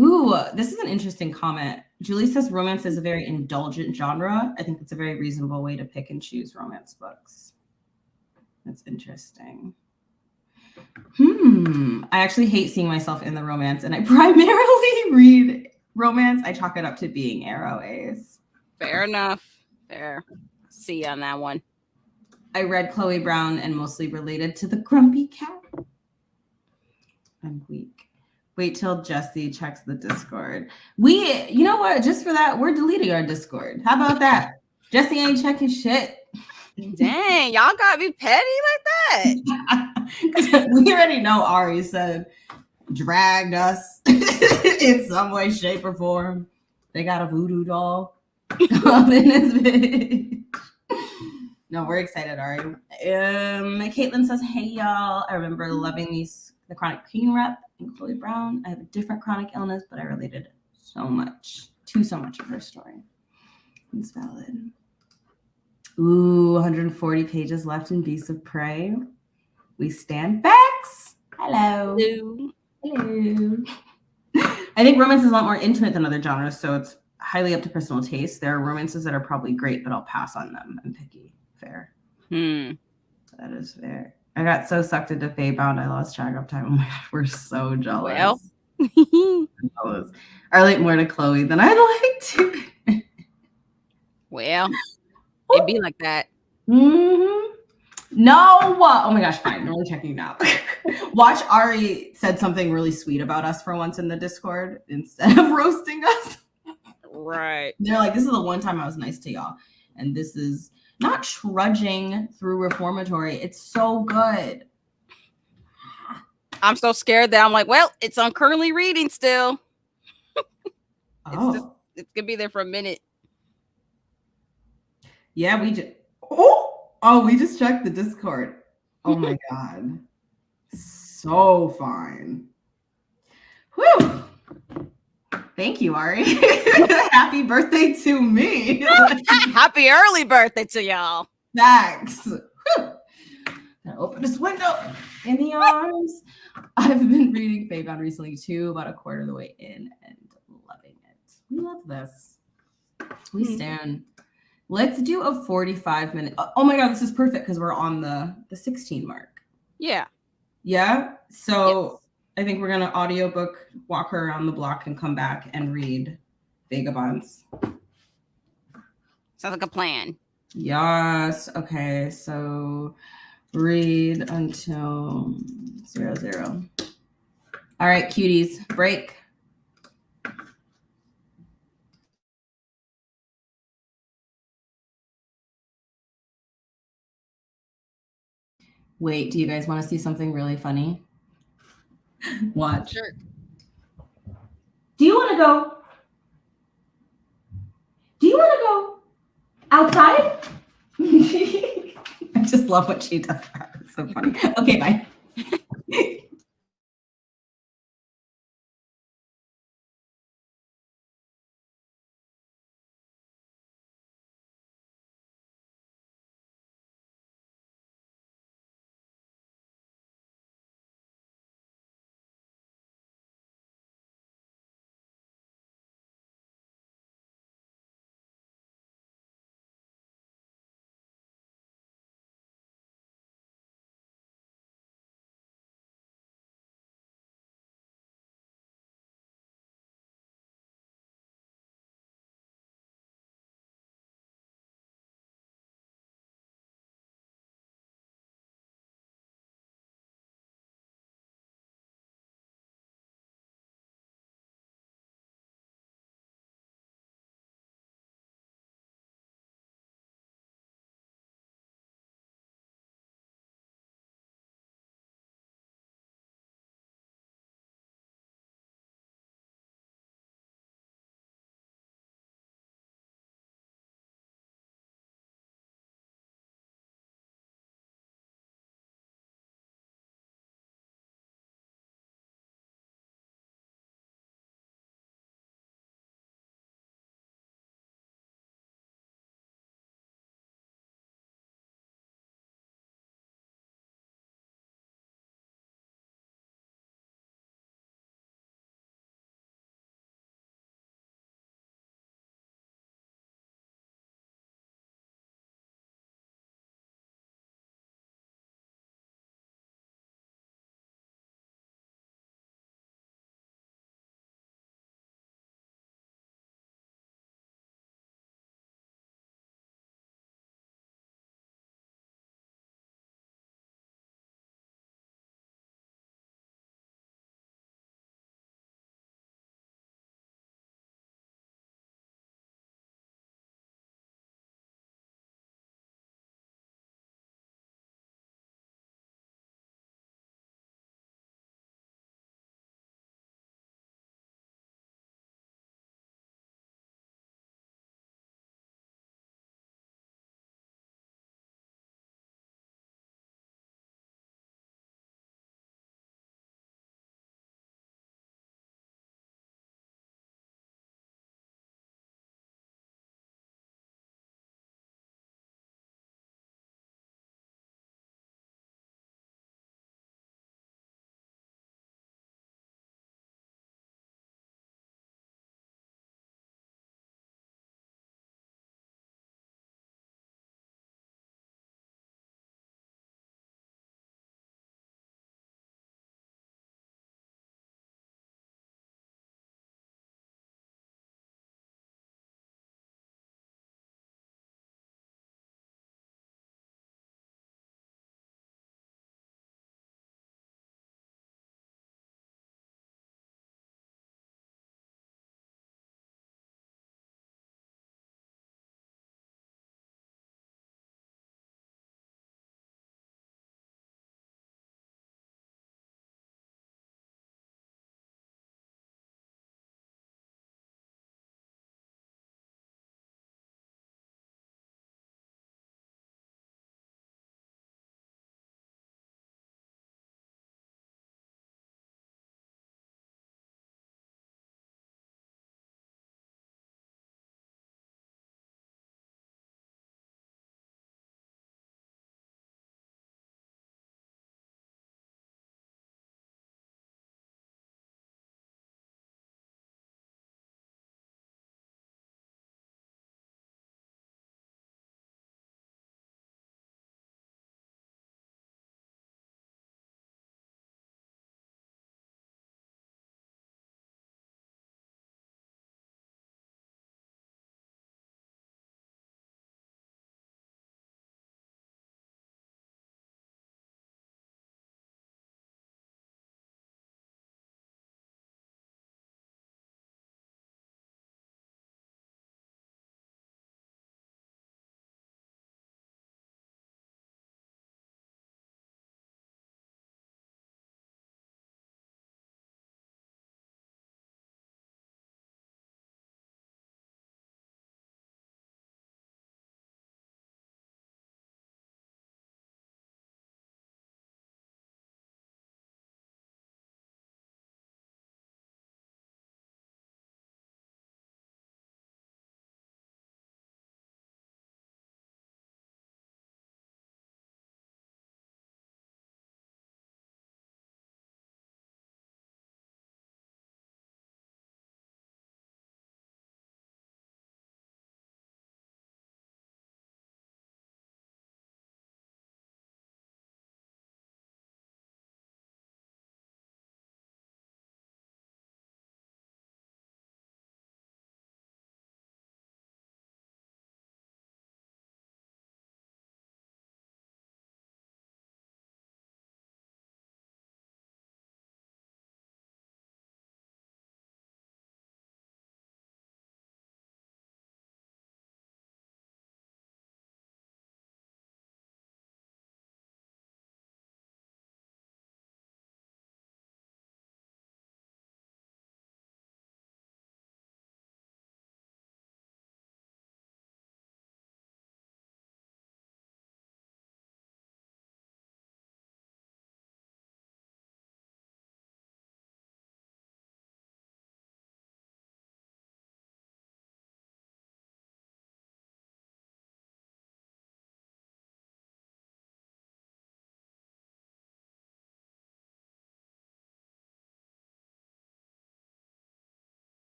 Speaker 1: Ooh, this is an interesting comment. Julie says romance is a very indulgent genre. I think that's a very reasonable way to pick and choose romance books. That's interesting. I actually hate seeing myself in the romance, and I primarily read romance. I chalk it up to being Arrow A's.
Speaker 2: Fair enough. Fair. See you on that one.
Speaker 1: I read Chloe Brown and mostly related to the grumpy cat. I'm weak. Wait till Jesse checks the Discord. You know what? Just for that, we're deleting our Discord. How about that? Jesse ain't checking shit.
Speaker 2: Dang, y'all gotta be petty like
Speaker 1: that. We already know Ari said dragged us in some way, shape, or form. They got a voodoo doll up in this bitch. No, we're excited, Ari. Caitlin says, hey, y'all. I remember loving the chronic pain rep and Chloe Brown. I have a different chronic illness, but I related so much of her story. It's valid. Ooh, 140 pages left in Beasts of Prey. We stand Bex. Hello. I think romance is a lot more intimate than other genres, so it's highly up to personal taste. There are romances that are probably great, but I'll pass on them. I'm picky. Fair.
Speaker 2: That
Speaker 1: is fair. I got so sucked into Feybound, I lost track of time. Oh my god, we're so jealous.
Speaker 2: Well,
Speaker 1: Jealous. I relate more to Chloe than I'd like to.
Speaker 2: well, it'd be like that.
Speaker 1: Mm-hmm. No. Oh my gosh, fine. I'm only checking now. Watch Ari said something really sweet about us for once in the Discord instead of roasting us.
Speaker 2: Right.
Speaker 1: They're like, this is the one time I was nice to y'all. And this is not trudging through reformatory. It's so good.
Speaker 2: I'm so scared that I'm like, well, it's on currently reading still.
Speaker 1: Oh.
Speaker 2: It's gonna be there for a minute.
Speaker 1: Yeah, we just we just checked the Discord. Oh my god. So fine. Whew. Thank you, Ari. Happy birthday to me.
Speaker 2: Happy early birthday to y'all.
Speaker 1: Thanks. Gotta open this window in the arms. I've been reading Feybound recently too, about a quarter of the way in, and loving it. We love this. We stand. Let's do a 45-minute. Oh my god, this is perfect because we're on the 16 mark.
Speaker 2: Yeah.
Speaker 1: Yeah. So yes. I think we're gonna audiobook, walk her around the block, and come back and read Vagabonds.
Speaker 2: Sounds like a plan.
Speaker 1: Yes. Okay. So read until 00. All right, cuties, break. Wait, do you guys want to see something really funny? Watch.
Speaker 2: Sure.
Speaker 1: Do you want to go? Do you want to go outside? I just love what she does. It's so funny. Okay, bye.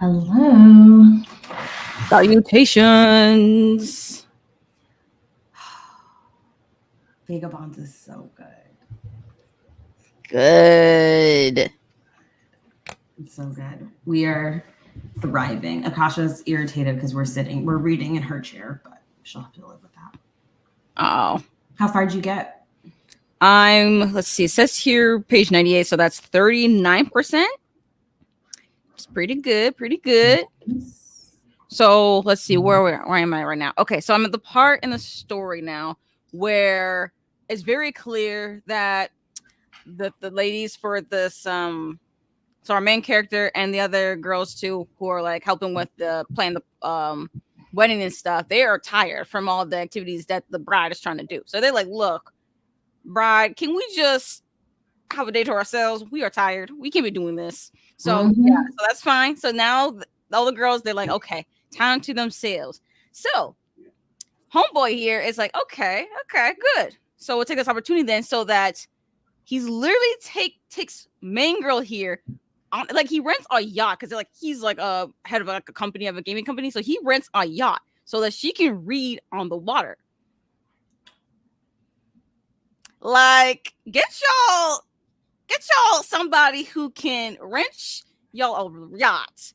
Speaker 1: Hello.
Speaker 2: Salutations.
Speaker 1: Vagabonds is so good.
Speaker 2: Good.
Speaker 1: It's so good. We are thriving. Akasha's irritated because we're reading in her chair, but she'll have to live with that.
Speaker 2: Oh.
Speaker 1: How far did you get?
Speaker 2: Let's see, it says here page 98, so that's 39%. It's pretty good, pretty good. So let's see, where am I right now? Okay, so I'm at the part in the story now where it's very clear that the ladies for this so our main character and the other girls too who are like helping with the planning the wedding and stuff, they are tired from all the activities that the bride is trying to do. So they're like, look, bride, can we just have a day to ourselves? We are tired. We can't be doing this. So yeah, so that's fine. So now all the girls, they're like, okay, time to themselves. So homeboy here is like, okay, good. So we'll take this opportunity then, so that he's literally takes main girl here on, like he rents a yacht because like he's like a head of like a company, of a gaming company. So he rents a yacht so that she can read on the water. Like, get y'all somebody who can rent y'all a yacht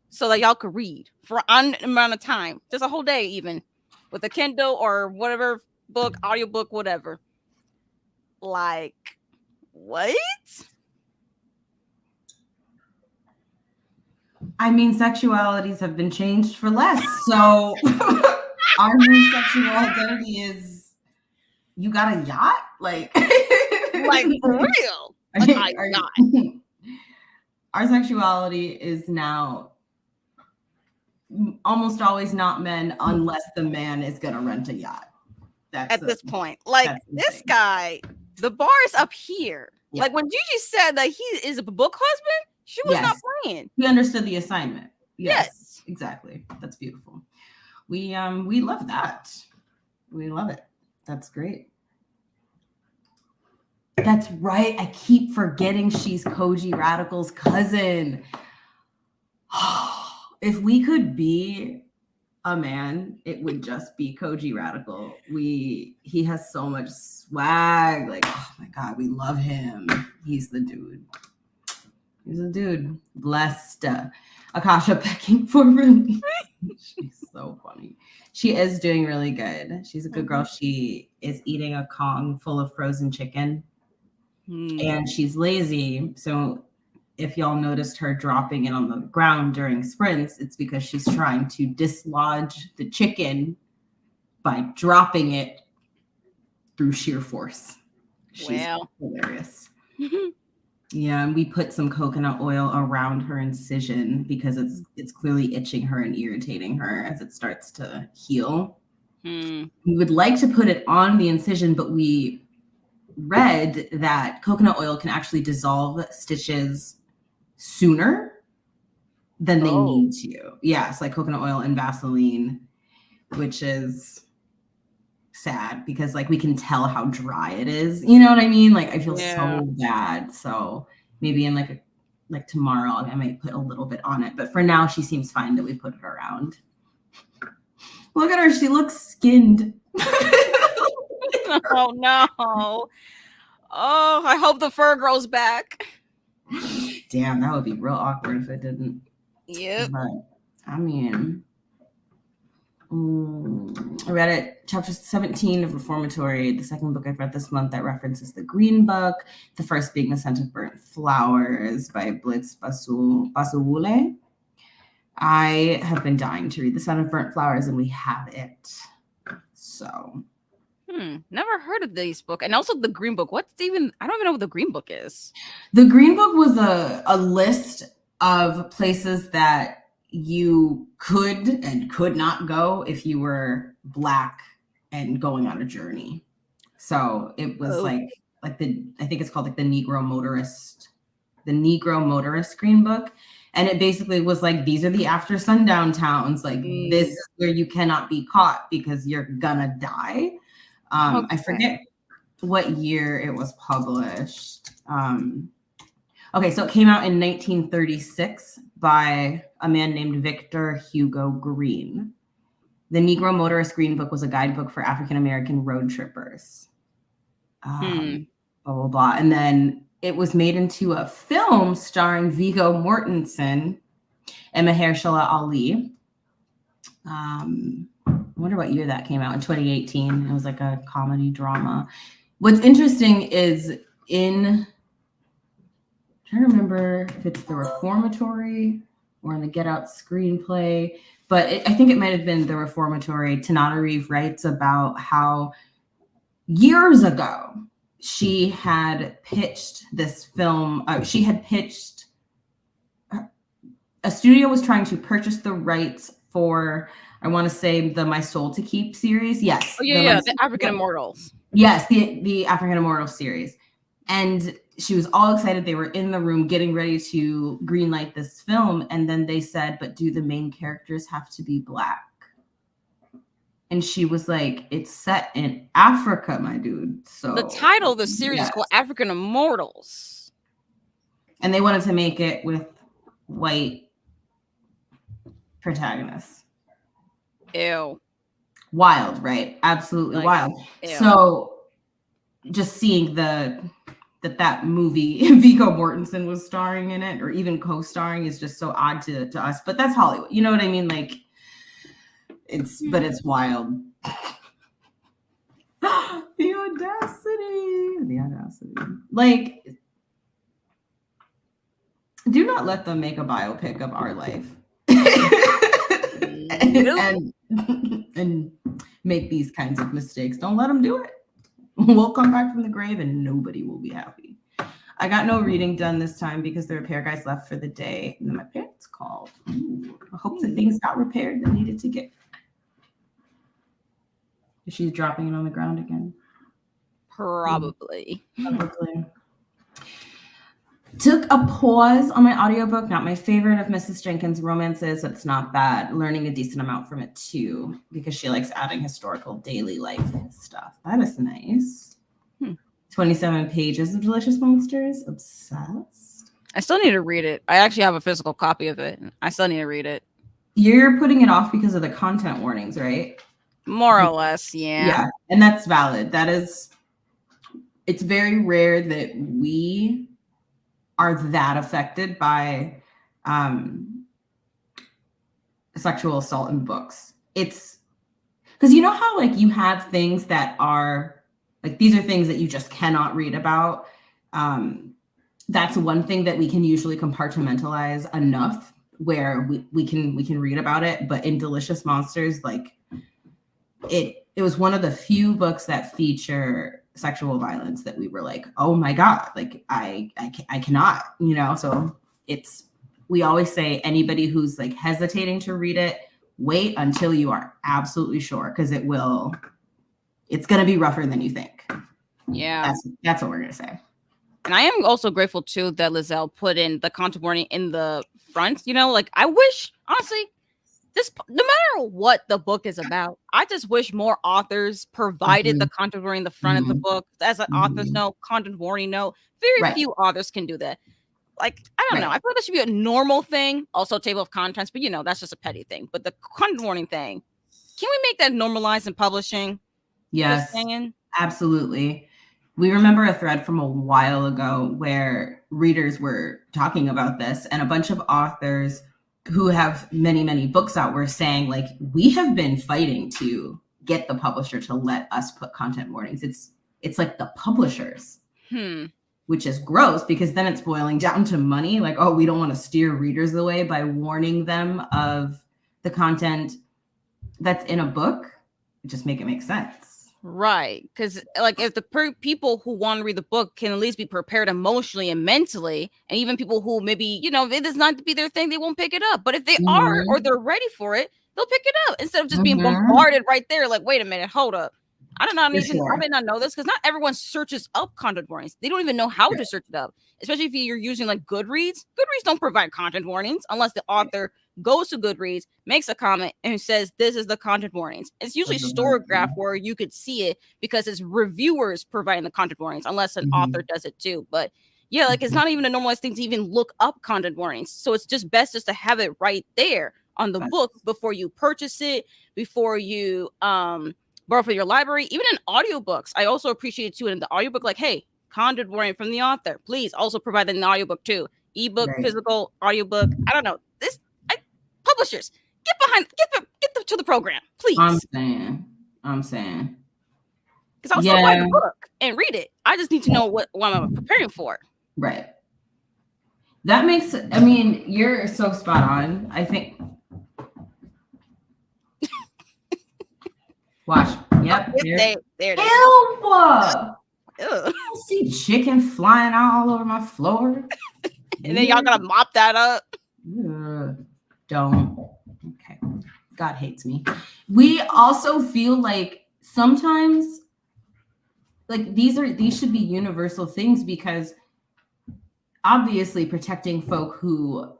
Speaker 2: so that y'all could read for an amount of time, just a whole day, even with a Kindle or whatever book, audiobook, whatever. Like, what?
Speaker 1: I mean, sexualities have been changed for less. So our new sexual identity is you got a yacht? Like
Speaker 2: for real. Like a yacht.
Speaker 1: Our sexuality is now almost always not men unless the man is gonna rent a yacht.
Speaker 2: At this point. Like this guy, the bar is up here. Yeah. Like when Gigi said that he is a book husband, she was not playing.
Speaker 1: He understood the assignment. Yes, exactly. That's beautiful. We love that. We love it. That's great. That's right. I keep forgetting she's Koji Radical's cousin. If we could be a man, it would just be Koji Radical. He has so much swag. Like, oh my God, we love him. He's the dude. He's a dude. Blessed. Akasha begging for release. She's so funny. She is doing really good. She's a good girl. She is eating a Kong full of frozen chicken. And she's lazy. So if y'all noticed her dropping it on the ground during sprints, it's because she's trying to dislodge the chicken by dropping it through sheer force. She's hilarious. Yeah, and we put some coconut oil around her incision because it's clearly itching her and irritating her as it starts to heal. We would like to put it on the incision, but we read that coconut oil can actually dissolve stitches sooner than they need to. Yeah, it's like coconut oil and Vaseline, which is sad because like we can tell how dry it is. You know what I mean? Like I feel so bad. So maybe in like tomorrow I might put a little bit on it. But for now, she seems fine that we put it around. Look at her. She looks skinned.
Speaker 2: Oh no. Oh, I hope the fur grows back.
Speaker 1: Damn, that would be real awkward if it didn't.
Speaker 2: Yep.
Speaker 1: But I mean, I read it, chapter 17 of Reformatory, the second book I've read this month that references the Green Book, the first being The Scent of Burnt Flowers by Blitz Basule. I have been dying to read The Scent of Burnt Flowers, and we have it. So.
Speaker 2: Never heard of this book. And also the Green Book. I don't even know what the Green Book is.
Speaker 1: The Green Book was a list of places that you could and could not go if you were Black and going on a journey. So it was like I think it's called like the Negro Motorist Green Book. And it basically was like, these are the after sundown towns. Like this is where you cannot be caught because you're gonna die. I forget what year it was published. Okay, so it came out in 1936 by a man named Victor Hugo Green. The Negro Motorist Green Book was a guidebook for African-American road trippers. Blah, blah, blah. And then it was made into a film starring Viggo Mortensen and Mahershala Ali. I wonder what year that came out, in 2018. It was like a comedy drama. What's interesting is I'm trying to remember if it's the Reformatory or in the Get Out screenplay, but I think it might have been the Reformatory. Tananarive writes about how years ago she had pitched this film. She had pitched, a studio was trying to purchase the rights for, I want to say, the My Soul to Keep series. Yes.
Speaker 2: Oh, yeah, the African Immortals.
Speaker 1: Yes, the African Immortals series. And she was all excited. They were in the room getting ready to greenlight this film. And then they said, but do the main characters have to be Black? And she was like, it's set in Africa, my dude. So
Speaker 2: the title of the series is called African Immortals. And
Speaker 1: they wanted to make it with white protagonists.
Speaker 2: Ew.
Speaker 1: Wild, right? Absolutely wild.
Speaker 2: Ew.
Speaker 1: So just seeing that movie Viggo Mortensen was starring in it, or even co-starring, is just so odd to us. But that's Hollywood. You know what I mean? Like, it's wild. The audacity. Like, do not let them make a biopic of our life. and make these kinds of mistakes. Don't let them do it. We'll come back from the grave and nobody will be happy. I got no reading done this time because the repair guys left for the day. And then my parents called. Ooh, I hope the things got repaired that needed to get. She's dropping it on the ground again.
Speaker 2: Probably.
Speaker 1: Took a pause on my audiobook. Not my favorite of Mrs. Jenkins' romances, but it's not bad. Learning a decent amount from it too, because she likes adding historical daily life stuff. That is nice. 27 pages of Delicious Monsters. Obsessed.
Speaker 2: I still need to read it. I actually have a physical copy of it. I still need to read it.
Speaker 1: You're putting it off because of the content warnings, right?
Speaker 2: More or less, yeah.
Speaker 1: Yeah, and that's valid. It's very rare that we are that affected by sexual assault in books. It's because you know how like you have things that are like, these are things that you just cannot read about. That's one thing that we can usually compartmentalize enough where we can read about it. But in Delicious Monsters, like it was one of the few books that feature sexual violence that we were like, oh my God, like I cannot, you know? So we always say anybody who's like hesitating to read it, wait until you are absolutely sure, because it's going to be rougher than you think.
Speaker 2: Yeah.
Speaker 1: That's what we're going to say.
Speaker 2: And I am also grateful too that Lizelle put in the content warning in the front, you know, like I wish, honestly, no matter what the book is about, I just wish more authors provided the content warning in the front of the book. As an author's note, content warning note. Very few authors can do that. Like, I don't know. I feel like that should be a normal thing. Also, table of contents, but you know, that's just a petty thing. But the content warning thing, can we make that normalized in publishing?
Speaker 1: Yes, absolutely. We remember a thread from a while ago where readers were talking about this, and a bunch of authors who have many, many books out were saying, like, we have been fighting to get the publisher to let us put content warnings. It's like the publishers, which is gross, because then it's boiling down to money. Like, oh, we don't want to steer readers away by warning them of the content that's in a book. Just make it make sense.
Speaker 2: Right. Because like if the people who want to read the book can at least be prepared emotionally and mentally, and even people who maybe, you know, it does not be their thing, they won't pick it up. But if they are, or they're ready for it, they'll pick it up instead of just being bombarded right there. Like, wait a minute, hold up. I did not know this, because not everyone searches up content warnings. They don't even know how to search it up, especially if you're using like Goodreads. Goodreads don't provide content warnings unless the author goes to Goodreads, makes a comment, and says, this is the content warnings. It's usually Storygraph where you could see it because it's reviewers providing the content warnings, unless an author does it too. But Yeah, like it's not even a normalized thing to even look up content warnings. So it's just best just to have it right there on the book before you purchase it, before you borrow from your library, even in audiobooks. I also appreciate too in the audiobook, like, hey, content warning from the author. Please also provide that in the audiobook too. Ebook,
Speaker 1: Right.
Speaker 2: physical, audiobook. I don't know. Publishers, get them to the program, please.
Speaker 1: I'm saying.
Speaker 2: Because I'll still buy the book and read it. I just need to know what I'm preparing for.
Speaker 1: Right. That makes, I mean, you're so spot on. I think. Watch. Yep.
Speaker 2: There it is.
Speaker 1: Ew. I see chicken flying all over my floor.
Speaker 2: And then y'all gotta mop that up.
Speaker 1: Don't. Okay. God hates me. We also feel like sometimes, like these should be universal things, because obviously protecting folk who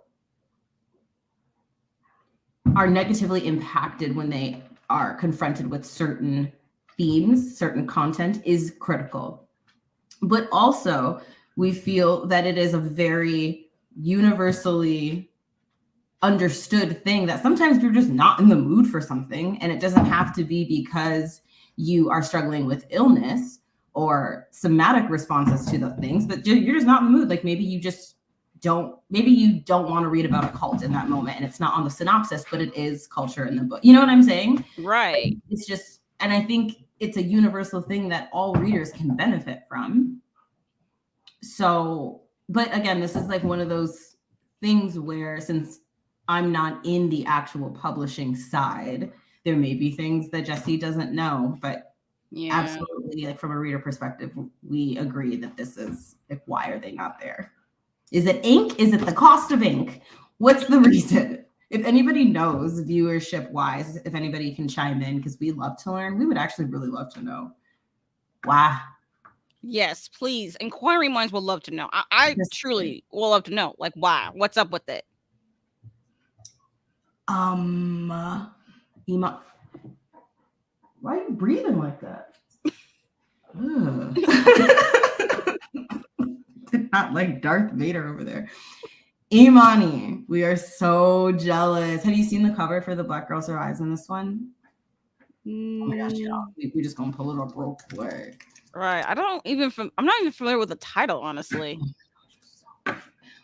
Speaker 1: are negatively impacted when they are confronted with certain themes, certain content is critical. But also we feel that it is a very universally understood thing that sometimes you're just not in the mood for something, and it doesn't have to be because you are struggling with illness or somatic responses to the things, but you're just not in the mood. Like maybe you don't want to read about a cult in that moment, and it's not on the synopsis, but it is culture in the book. You know what I'm saying?
Speaker 2: Right.
Speaker 1: It's just, and I think it's a universal thing that all readers can benefit from. So, but again, this is like one of those things where, since I'm not in the actual publishing side, there may be things that Jesse doesn't know, but absolutely, like from a reader perspective, we agree that this is like, why are they not there? Is it ink? Is it the cost of ink? What's the reason? If anybody knows, viewership wise, if anybody can chime in, because we love to learn, we would actually really love to know. Why? Yes,
Speaker 2: please. Inquiring minds will love to know. I truly will love to know. Like, why? What's up with it?
Speaker 1: Why are you breathing like that? Did not like Darth Vader over there. Imani, we are so jealous. Have you seen the cover for The Black Girl Survives in this one? Oh my gosh, yeah. We're just gonna pull it up real quick.
Speaker 2: Right. I'm not even familiar with the title, honestly.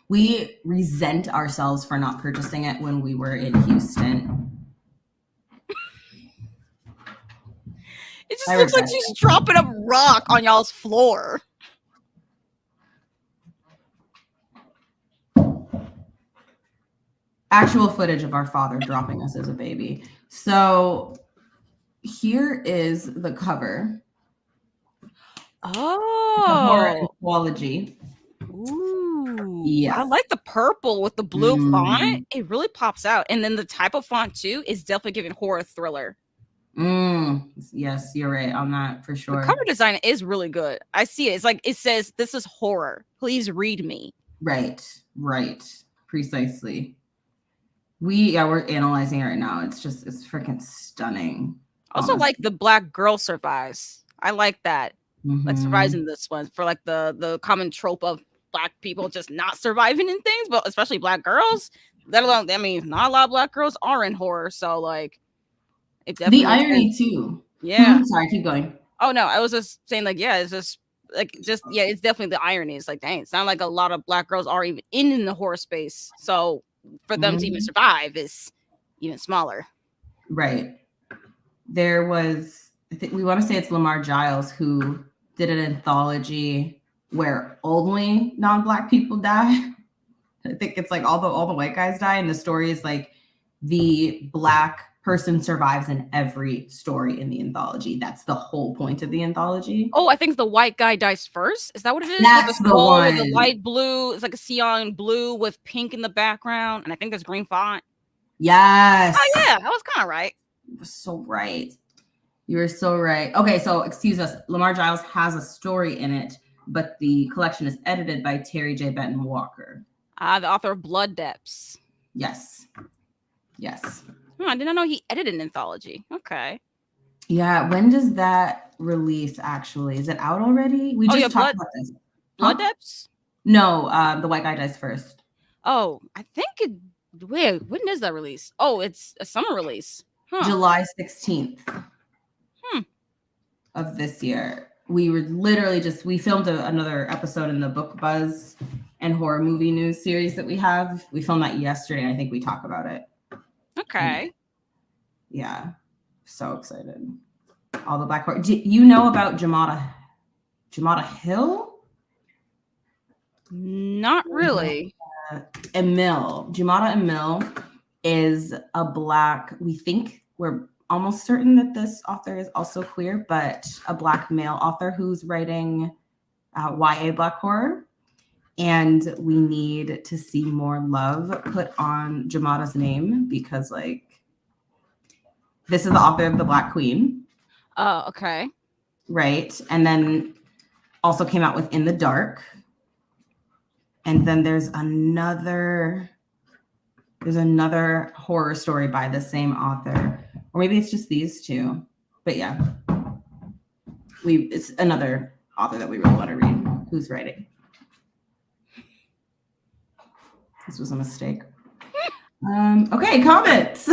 Speaker 1: We resent ourselves for not purchasing it when we were in Houston.
Speaker 2: It just looks like she's dropping a rock on y'all's floor.
Speaker 1: Actual footage of our father dropping us as a baby. So here is the cover.
Speaker 2: Oh,
Speaker 1: the horror anthology.
Speaker 2: Ooh, yeah. I like the purple with the blue font. It really pops out. And then the type of font too is definitely giving horror thriller.
Speaker 1: Yes, you're right on that for sure.
Speaker 2: The cover design is really good. I see it. It's like it says, "This is horror. Please read me."
Speaker 1: Right. Precisely. We're analyzing it right now. It's freaking stunning.
Speaker 2: Also, like the Black Girl Survives. I like that. Like survives in this one for like the common trope of Black people just not surviving in things, but especially Black girls. Let alone, I mean, not a lot of Black girls are in horror, so like it definitely
Speaker 1: the irony too.
Speaker 2: Yeah.
Speaker 1: Sorry, keep going.
Speaker 2: Oh no, I was just saying like, yeah, it's just it's definitely the irony. It's like, dang, it's not like a lot of Black girls are even in the horror space. So for them to even survive is even smaller.
Speaker 1: Right. There was, I think we want to say it's Lamar Giles who did an anthology where only non-Black people die. I think it's like all the white guys die, and the story is like the Black person survives in every story in the anthology. That's the whole point of the anthology.
Speaker 2: Oh, I think the white guy dies first. Is that what it is?
Speaker 1: That's the one.
Speaker 2: With the light blue. It's like a cyan blue with pink in the background, and I think there's green font.
Speaker 1: Yes.
Speaker 2: Oh yeah, I was kind of right.
Speaker 1: You were so right. You were so right. Okay, so excuse us. Lamar Giles has a story in it, but the collection is edited by Terry J. Benton Walker.
Speaker 2: The author of Blood Depths.
Speaker 1: Yes.
Speaker 2: I did not know he edited an anthology. Okay.
Speaker 1: Yeah. When does that release actually? Is it out already? We just talked about this.
Speaker 2: Blood Depths?
Speaker 1: No, The White Guy Dies First.
Speaker 2: Oh, I think it. Wait, when is that release? Oh, it's a summer release. Huh.
Speaker 1: July 16th of this year. We were literally we filmed another episode in the Book Buzz and horror movie news series that we have. We filmed that yesterday, and I think we talk about it.
Speaker 2: Okay.
Speaker 1: Yeah. So excited. All the Black Horror. Do you know about Jamada Hill?
Speaker 2: Not really.
Speaker 1: Emil. Jamada Emil is a Black, we think we're almost certain that this author is also queer, but a Black male author who's writing YA Black horror. And we need to see more love put on Jamada's name because, like, this is the author of The Black Queen.
Speaker 2: Oh, okay.
Speaker 1: Right. And then also came out with In the Dark. And then there's another horror story by the same author. Or maybe it's just these two. But yeah. It's another author that we really want to read who's writing. This was a mistake. Okay, comments.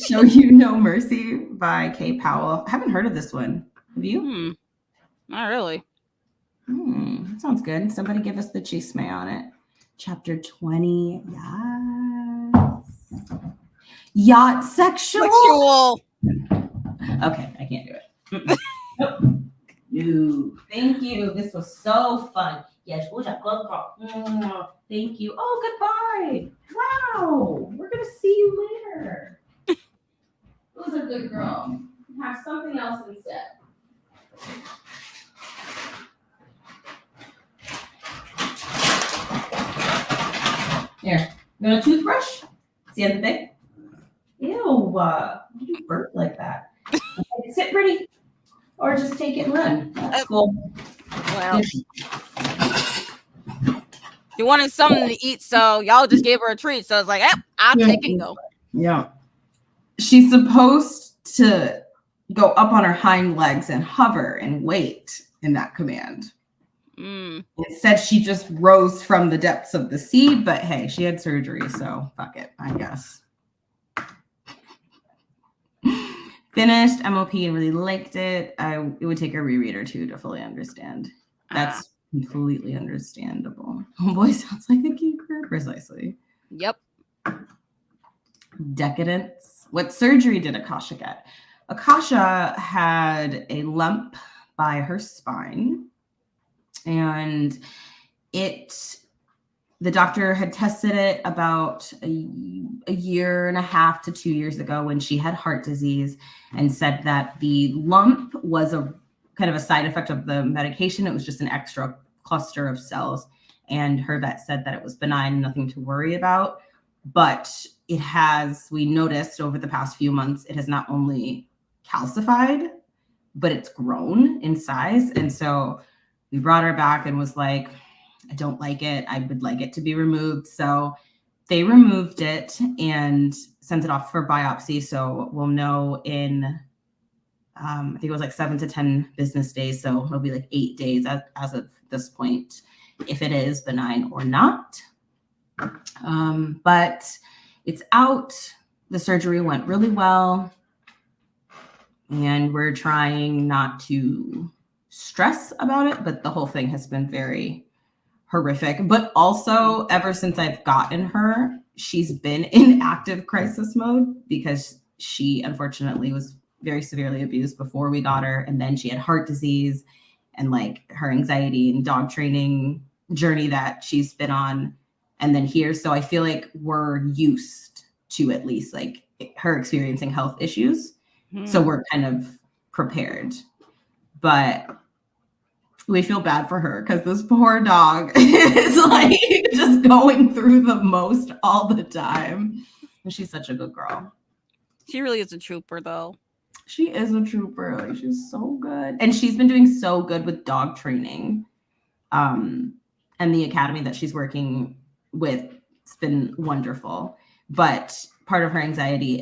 Speaker 1: Show You No Mercy by Kay Powell. I haven't heard of this one. Have you?
Speaker 2: Not really.
Speaker 1: That sounds good. Somebody give us the chisme on it. Chapter 20. Yes. Yacht sexual. Okay, I can't do it. No. Thank you. This was so fun. Yes. Thank you. Oh, goodbye. Wow. We're going to see you later. It was a good girl. Have something else instead. Here. You want a toothbrush? See on the big? Ew. Why do you burp like that? Okay, sit pretty. Or just take it and run. That's cool.
Speaker 2: Well. You wanted something to eat, so y'all just gave her a treat. So it's like, I'll take and go.
Speaker 1: Yeah. She's supposed to go up on her hind legs and hover and wait in that command. Instead, she just rose from the depths of the sea. But hey, she had surgery, so fuck it, I guess. Finished MOP and really liked it. It would take a reread or two to fully understand. That's completely understandable. Homeboy sounds like a keeper. Precisely.
Speaker 2: Yep.
Speaker 1: Decadence. What surgery did Akasha get? Akasha had a lump by her spine, and the doctor had tested it about a year and a half to 2 years ago when she had heart disease, and said that the lump was a kind of a side effect of the medication. It was just an extra cluster of cells, and her vet said that it was benign, nothing to worry about. But we noticed over the past few months, it has not only calcified, but it's grown in size. And so we brought her back and was like, I don't like it. I would like it to be removed. So they removed it and sent it off for biopsy. So we'll know in, I think it was like 7 to 10 business days. So it'll be like 8 days as of this point, if it is benign or not. But it's out. The surgery went really well. And we're trying not to stress about it, but the whole thing has been very horrific. But also, ever since I've gotten her, she's been in active crisis mode because she unfortunately was very severely abused before we got her. And then she had heart disease and like her anxiety and dog training journey that she's been on. And then here. So I feel like we're used to at least like her experiencing health issues. So we're kind of prepared. But we feel bad for her because this poor dog is like just going through the most all the time. And she's such a good girl.
Speaker 2: She really is a trooper, though.
Speaker 1: She is a trooper. Like, she's so good. And she's been doing so good with dog training. And the academy that she's working with, it's been wonderful. But part of her anxiety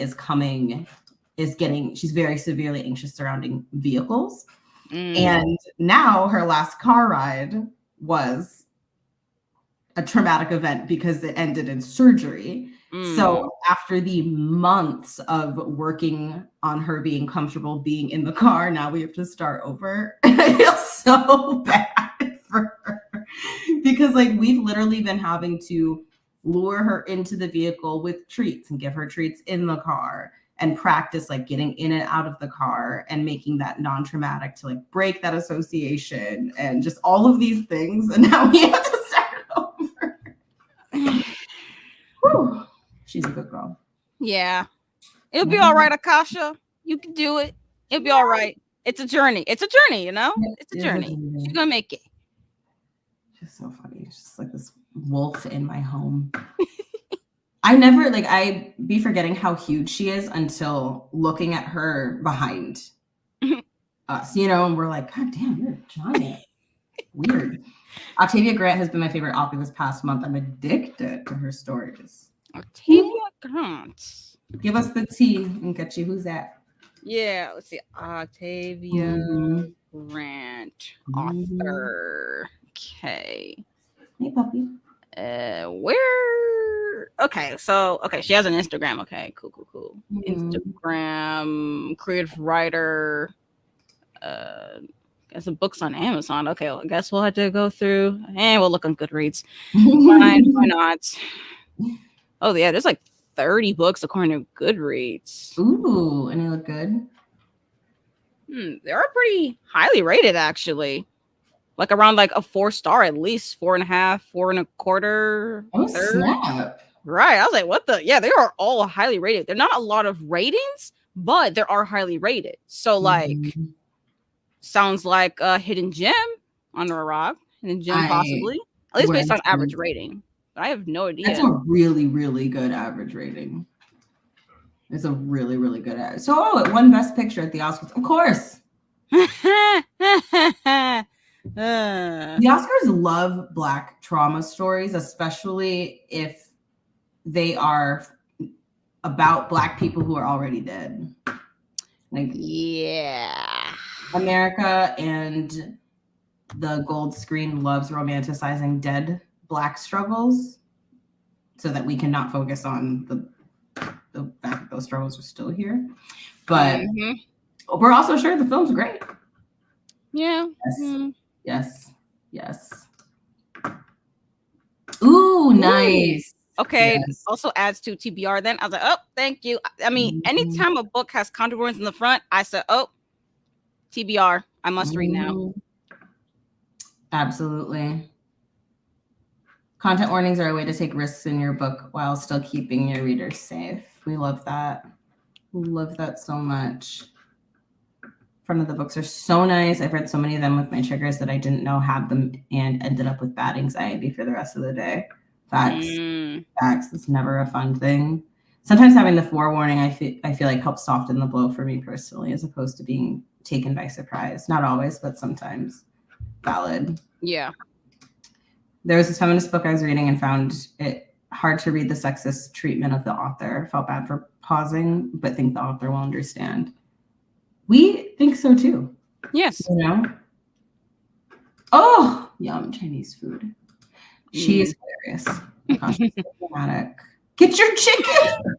Speaker 1: she's very severely anxious surrounding vehicles. And now her last car ride was a traumatic event because it ended in surgery. So after the months of working on her being comfortable being in the car, now we have to start over. I feel so bad for her because like we've literally been having to lure her into the vehicle with treats and give her treats in the car and practice like getting in and out of the car and making that non-traumatic to like break that association and just all of these things. And now we have to start over. Whew. She's a good girl.
Speaker 2: Yeah. It'll be all right, Akasha. You can do it. It'll be all right. It's a journey. It's a journey, you know? It's a journey. She's gonna make it.
Speaker 1: She's so funny. She's just like this wolf in my home. I never like I be forgetting how huge she is until looking at her behind us, you know, and we're like, God damn, you're a giant. Weird. Octavia Grant has been my favorite author this past month. I'm addicted to her stories.
Speaker 2: Octavia Grant.
Speaker 1: Give us the tea, Nkechi. Who's that?
Speaker 2: Yeah, let's see. Octavia Grant, author. Okay.
Speaker 1: Hey, puppy.
Speaker 2: Where? Okay, so she has an Instagram. Okay, cool. Instagram, creative writer. Guess the books on Amazon. Okay, well, I guess we'll have to go through and we'll look on Goodreads. Fine, why not? Oh yeah, there's like 30 books according to Goodreads.
Speaker 1: Ooh, and they look good.
Speaker 2: They are pretty highly rated, actually. Like around like a 4-star, at least 4.5, 4.25.
Speaker 1: Oh, snap.
Speaker 2: Right. I was like, what the? Yeah, they are all highly rated. They're not a lot of ratings, but they are highly rated. So like, sounds like a hidden gem under a rock. Hidden gem, possibly. At least based on average rating. But I have no idea.
Speaker 1: That's a really, really good average rating. It's a really, really good average. So, it won Best Picture at the Oscars. Of course. The Oscars love Black trauma stories, especially if they are about Black people who are already dead. Like,
Speaker 2: yeah.
Speaker 1: America and the gold screen loves romanticizing dead Black struggles so that we cannot focus on the fact that those struggles are still here. But we're also sure the film's great.
Speaker 2: Yeah.
Speaker 1: Yes. Ooh, nice.
Speaker 2: Okay. Yes. Also adds to TBR then. I was like, oh, thank you. I mean, anytime a book has controversies in the front, I said, oh, TBR. I must read now.
Speaker 1: Absolutely. Content warnings are a way to take risks in your book while still keeping your readers safe. We love that. We love that so much. Front of the books are so nice. I've read so many of them with my triggers that I didn't know had them and ended up with bad anxiety for the rest of the day. Facts. It's never a fun thing. Sometimes having the forewarning, I feel like helps soften the blow for me personally, as opposed to being taken by surprise. Not always, but sometimes. Valid.
Speaker 2: Yeah.
Speaker 1: There was this feminist book I was reading and found it hard to read the sexist treatment of the author. Felt bad for pausing, but think the author will understand. We think so too.
Speaker 2: Yes.
Speaker 1: You know? Oh, yum, Chinese food. She is hilarious. Oh my gosh, she's so dramatic. Get your chicken.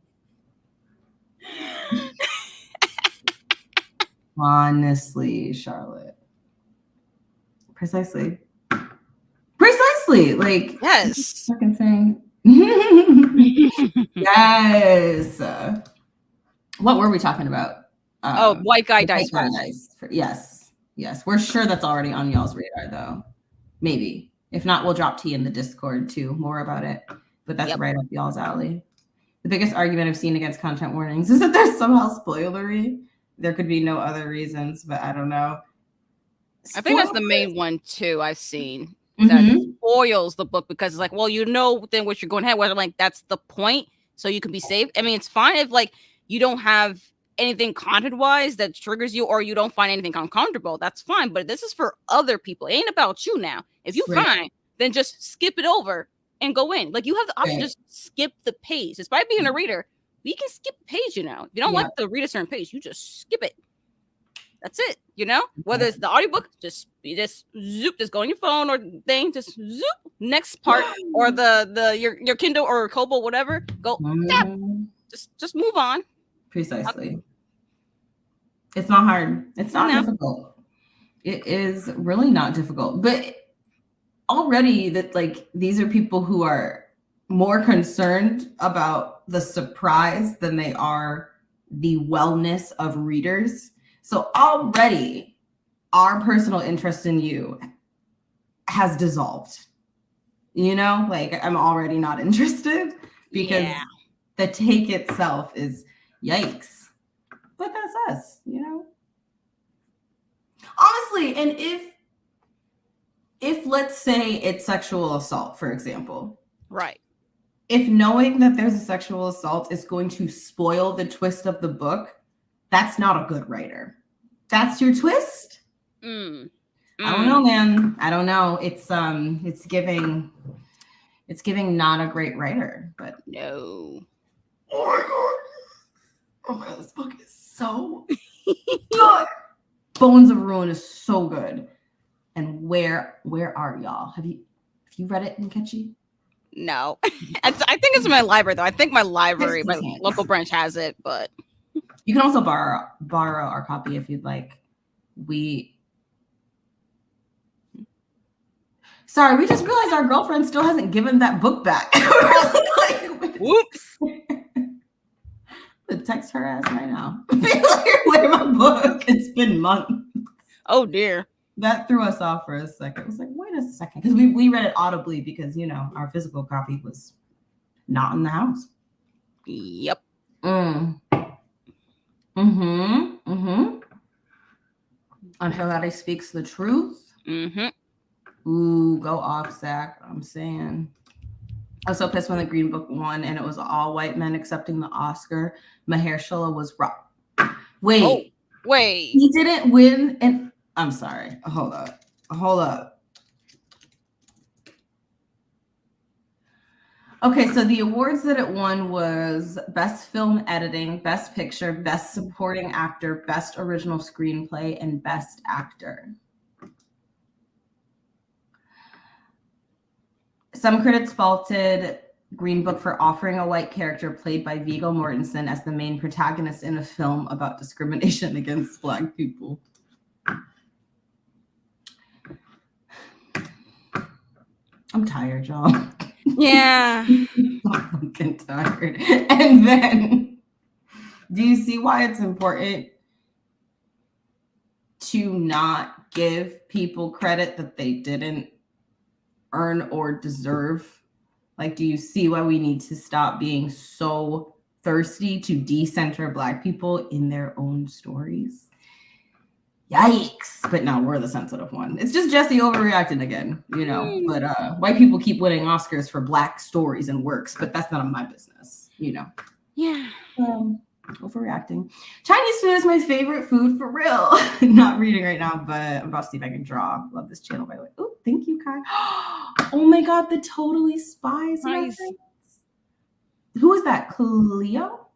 Speaker 1: Honestly, Charlotte. Precisely. Like,
Speaker 2: yes.
Speaker 1: Fucking thing. Yes. What were we talking about?
Speaker 2: White Guy Dice.
Speaker 1: Yes. We're sure that's already on y'all's radar, though. Maybe. If not, we'll drop tea in the Discord too. More about it. But that's right up y'all's alley. The biggest argument I've seen against content warnings is that they're somehow spoilery. There could be no other reasons, but I don't know.
Speaker 2: I think that's the main one too I've seen. That spoils the book because it's like, well, you know then what you're going ahead with. I'm like, that's the point. So you can be safe. I mean, it's fine if like you don't have anything content-wise that triggers you or you don't find anything uncomfortable. That's fine. But this is for other people. It ain't about you now. If you find, then just skip it over and go in. Like you have the option to just skip the page. Despite being a reader, we can skip the page, you know. If you don't like to read a certain page, you just skip it. That's it. You know, whether it's the audiobook, just zoop, just go on your phone or thing, just zoop next part, or your Kindle or Kobo, whatever. Go tap. Just move on.
Speaker 1: Precisely. It's not hard. It's not difficult. It is really not difficult. But already that like these are people who are more concerned about the surprise than they are the wellness of readers. So already our personal interest in you has dissolved. You know, like I'm already not interested because the take itself is yikes. But that's us, you know? Honestly, and if let's say it's sexual assault, for example.
Speaker 2: Right.
Speaker 1: If knowing that there's a sexual assault is going to spoil the twist of the book, that's not a good writer. That's your twist? I don't know, man. I don't know. It's giving not a great writer, but
Speaker 2: no.
Speaker 1: Oh my god. Oh my god, this book is so good. Bones of Ruin is so good. And where are y'all? Have you read it, Nkechi?
Speaker 2: No. I think it's in my library though. I think my library, my local branch has it, but
Speaker 1: you can also borrow our copy if you'd like. Sorry, we just realized our girlfriend still hasn't given that book back.
Speaker 2: Whoops.
Speaker 1: Text her ass right now. Where's my book? It's been months.
Speaker 2: Oh dear.
Speaker 1: That threw us off for a second. I was like, wait a second. Because we read it audibly because, you know, our physical copy was not in the house.
Speaker 2: Yep.
Speaker 1: Until that speaks the truth. Ooh, go off, Zach. I'm saying. I was so pissed when the Green Book won and it was all white men accepting the Oscar. Mahershala was wrong. Wait. He didn't win. And I'm sorry. Hold up. Okay, so the awards that it won was Best Film Editing, Best Picture, Best Supporting Actor, Best Original Screenplay, and Best Actor. Some critics faulted Green Book for offering a white character played by Viggo Mortensen as the main protagonist in a film about discrimination against Black people. I'm tired, y'all.
Speaker 2: Yeah.
Speaker 1: I'm fucking tired. And then, do you see why it's important to not give people credit that they didn't earn or deserve? Like, do you see why we need to stop being so thirsty to decenter Black people in their own stories? Yikes. But no, we're the sensitive one. It's just Jesse overreacting again, you know. But white people keep winning Oscars for Black stories and works, but that's none of my business, you know.
Speaker 2: Yeah.
Speaker 1: Overreacting. Chinese food is my favorite food for real. Not reading right now, but I'm about to see if I can draw. Love this channel, by the way. Oh, thank you, Kai. Oh my god, the Totally Spies reference. Who is that? Cleo?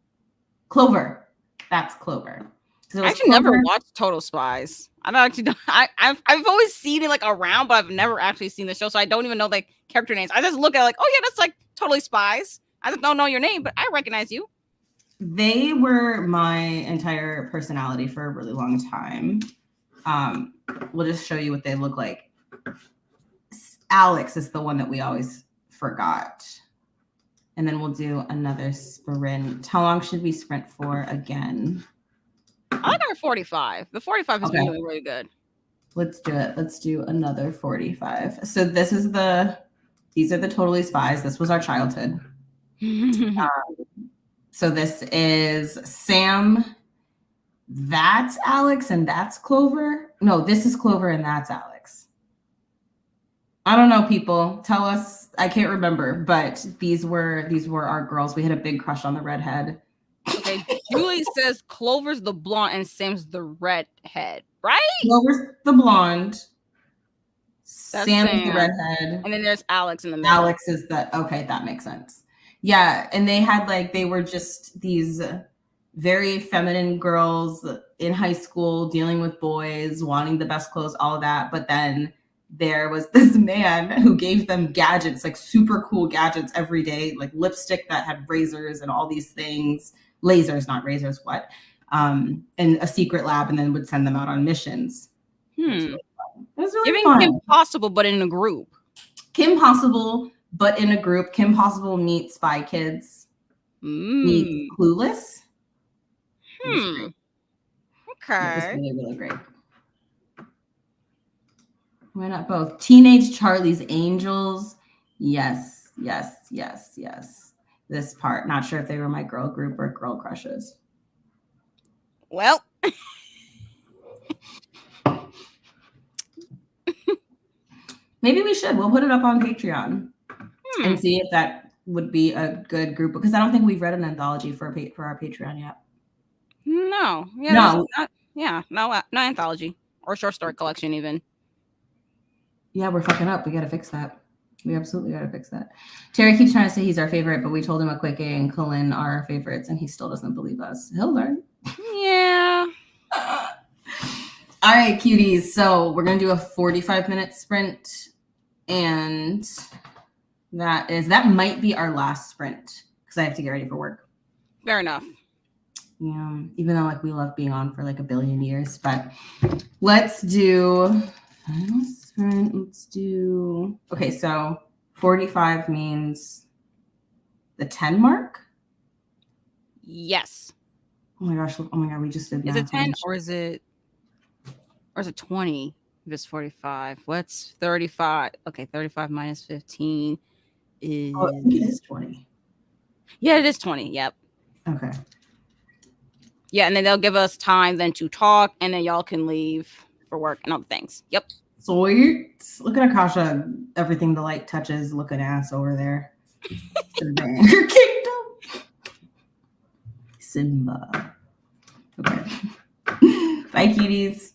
Speaker 1: Clover. That's Clover.
Speaker 2: I actually never watched Total Spies. I've always seen it like around, but I've never actually seen the show, so I don't even know like character names. I just look at it like, oh yeah, that's like Totally Spies. I just don't know your name, but I recognize you.
Speaker 1: They were my entire personality for a really long time. We'll just show you what they look like. Alex is the one that we always forgot. And then we'll do another sprint. How long should we sprint for again?
Speaker 2: I like our 45. The 45 is really, really good.
Speaker 1: Let's do it. Let's do another 45. So these are the Totally Spies. This was our childhood. So this is Sam. That's Alex and that's Clover. No, this is Clover and that's Alex. I don't know, people. Tell us. I can't remember, but these were our girls. We had a big crush on the redhead.
Speaker 2: Okay, Julie says Clover's the blonde and Sam's the redhead, right?
Speaker 1: Clover's the blonde. Sam's the redhead.
Speaker 2: And then there's Alex in the middle.
Speaker 1: Alex is that makes sense. Yeah, and they were just these very feminine girls in high school, dealing with boys, wanting the best clothes, all of that. But then there was this man who gave them gadgets, like super cool gadgets every day, like lipstick that had razors and all these things, lasers, not razors, what? And a secret lab, and then would send them out on missions. It was really fun. It was really
Speaker 2: Giving
Speaker 1: fun.
Speaker 2: Kim Possible, but in a group.
Speaker 1: Kim Possible, but in a group. Kim Possible meets Spy Kids. Meets Clueless. It was great.
Speaker 2: Okay.
Speaker 1: It was really, really great. Why not both? Teenage Charlie's Angels. Yes, yes, yes, yes. This part. Not sure if they were my girl group or girl crushes.
Speaker 2: Well.
Speaker 1: Maybe we should. We'll put it up on Patreon and see if that would be a good group, because I don't think we've read an anthology for our Patreon yet.
Speaker 2: No. Yeah.
Speaker 1: No.
Speaker 2: Not anthology or short story collection even.
Speaker 1: Yeah, we're fucking up. We got to fix that. We absolutely got to fix that. Terry keeps trying to say he's our favorite, but we told him a quick A and Cullen are our favorites, and he still doesn't believe us. He'll learn.
Speaker 2: Yeah.
Speaker 1: All right, cuties. So we're going to do a 45-minute sprint, and that might be our last sprint because I have to get ready for work.
Speaker 2: Fair enough.
Speaker 1: Yeah, even though like we love being on for like a billion years, but let's do final sprint. Let's do, okay, so 45 means the 10 mark.
Speaker 2: Yes.
Speaker 1: Oh my gosh, we just did
Speaker 2: Is
Speaker 1: math.
Speaker 2: it 10 or is it 20? If it's 45, what's 35? Okay, 35 minus 15 is.
Speaker 1: Oh, I think it is 20.
Speaker 2: Yeah, it is 20. Yep.
Speaker 1: Okay.
Speaker 2: Yeah, and then they'll give us time then to talk, and then y'all can leave for work and other things. Yep.
Speaker 1: Sweet. Look at Akasha. Everything the light touches, looking ass over there. Your kingdom. Simba. Okay. Bye, cuties.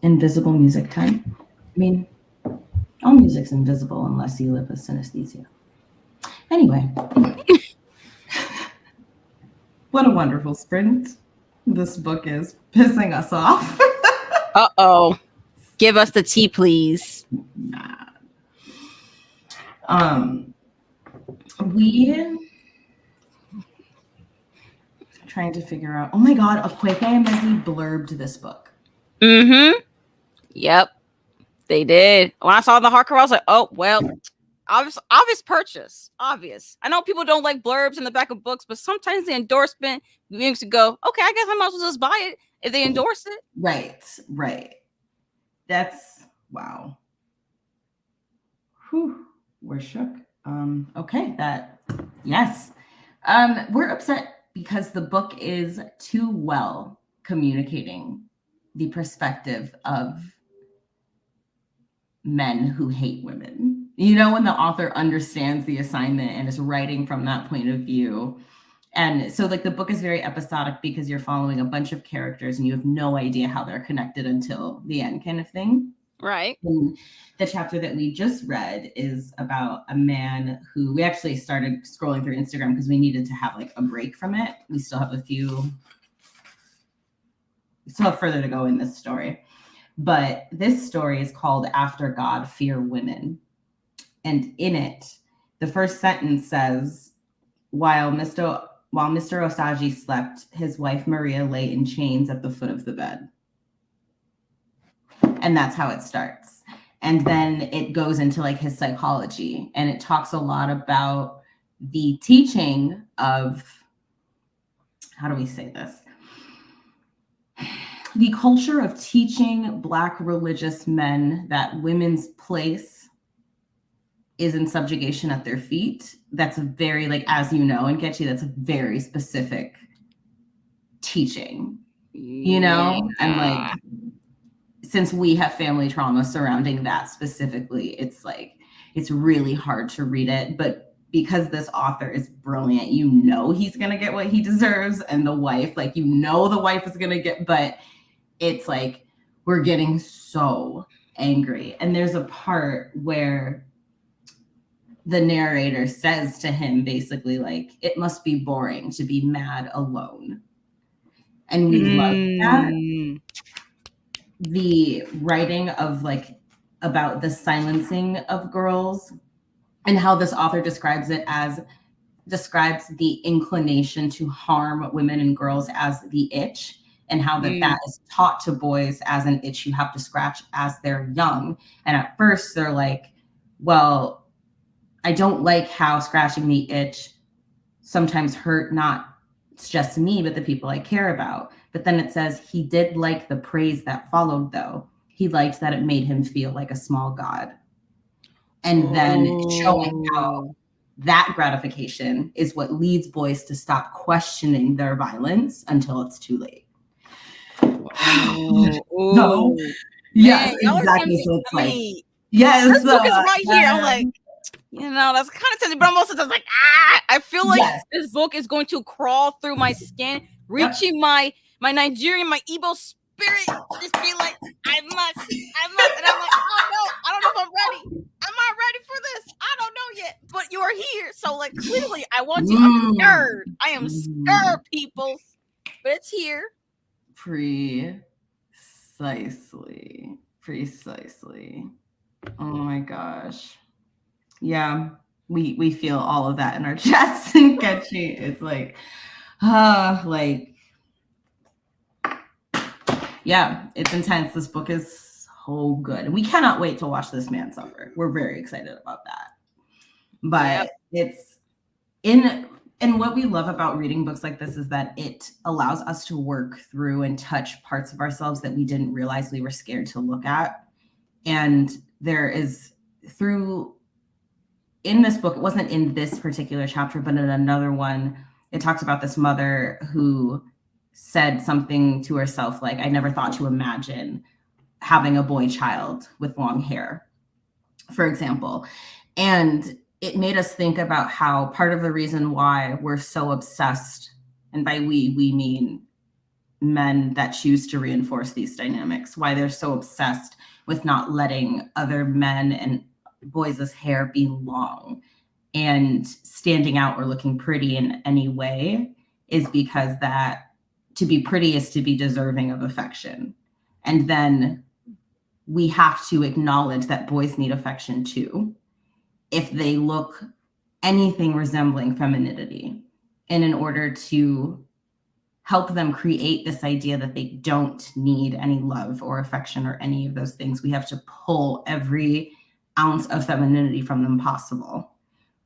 Speaker 1: Invisible music time. I mean, all music's invisible unless you live with synesthesia. Anyway, what a wonderful sprint this book is pissing us off.
Speaker 2: Uh-oh. Give us the tea, please.
Speaker 1: Nah. We trying to figure out. Oh my God, Akweke and Mezzi blurbed this book.
Speaker 2: Mm-hmm. Yep, they did. When I saw the hardcover, I was like, oh well, obvious purchase. Obvious. I know people don't like blurbs in the back of books, but sometimes the endorsement makes you go, okay, I guess I might as well just buy it if they endorse it.
Speaker 1: Right. That's wow. Whew, we're shook. Okay, yes. We're upset because the book is too well communicating the perspective of men who hate women. You know, when the author understands the assignment and is writing from that point of view. And so like the book is very episodic because you're following a bunch of characters and you have no idea how they're connected until the end kind of thing.
Speaker 2: Right.
Speaker 1: And the chapter that we just read is about a man who we actually started scrolling through Instagram because we needed to have like a break from it. We still have further to go in this story. But this story is called After God, Fear Women. And in it, the first sentence says, while Mr. Osagi slept, his wife Maria lay in chains at the foot of the bed. And that's how it starts. And then it goes into like his psychology. And it talks a lot about the teaching of, how do we say this? The culture of teaching Black religious men that women's place is in subjugation at their feet. That's a very, like, as you know, Nkechi, that's a very specific teaching, you know? Yeah. And like, since we have family trauma surrounding that specifically, it's like, it's really hard to read it. But because this author is brilliant, you know he's going to get what he deserves. And the wife, like, you know the wife is going to get, but it's like, we're getting so angry. And there's a part where the narrator says to him basically like, it must be boring to be mad alone. And we love that. The writing of like about the silencing of girls and how this author describes the inclination to harm women and girls as the itch, and how that is taught to boys as an itch you have to scratch as they're young. And at first they're like, well, I don't like how scratching the itch sometimes hurt not just me, but the people I care about. But then it says he did like the praise that followed, though. He liked that it made him feel like a small god. And then showing how that gratification is what leads boys to stop questioning their violence until it's too late. No. Yes, exactly. So it's like, yes.
Speaker 2: This book is right here. I'm like, you know, that's kind of tempting, but I'm also just like, I feel like this book is going to crawl through my skin, reaching my Nigerian, my Igbo spirit, just be like, I must. And I'm like, oh no, I don't know if I'm ready. Am I ready for this? I don't know yet, but you are here. So like, clearly I want to, I'm scared. I am scared, peoples, but it's here.
Speaker 1: Precisely. Oh my gosh. Yeah, we feel all of that in our chests and Nkechi. It's like, yeah, it's intense. This book is so good. And we cannot wait to watch this man suffer. We're very excited about that. But it's and what we love about reading books like this is that it allows us to work through and touch parts of ourselves that we didn't realize we were scared to look at. And there is in this book, it wasn't in this particular chapter, but in another one, it talks about this mother who said something to herself like, I never thought to imagine having a boy child with long hair, for example. And it made us think about how part of the reason why we're so obsessed, and by we mean men that choose to reinforce these dynamics, why they're so obsessed with not letting other men and boys' hair be long and standing out or looking pretty in any way, is because that to be pretty is to be deserving of affection. And then we have to acknowledge that boys need affection too, if they look anything resembling femininity. And in order to help them create this idea that they don't need any love or affection or any of those things, we have to pull every ounce of femininity from them possible,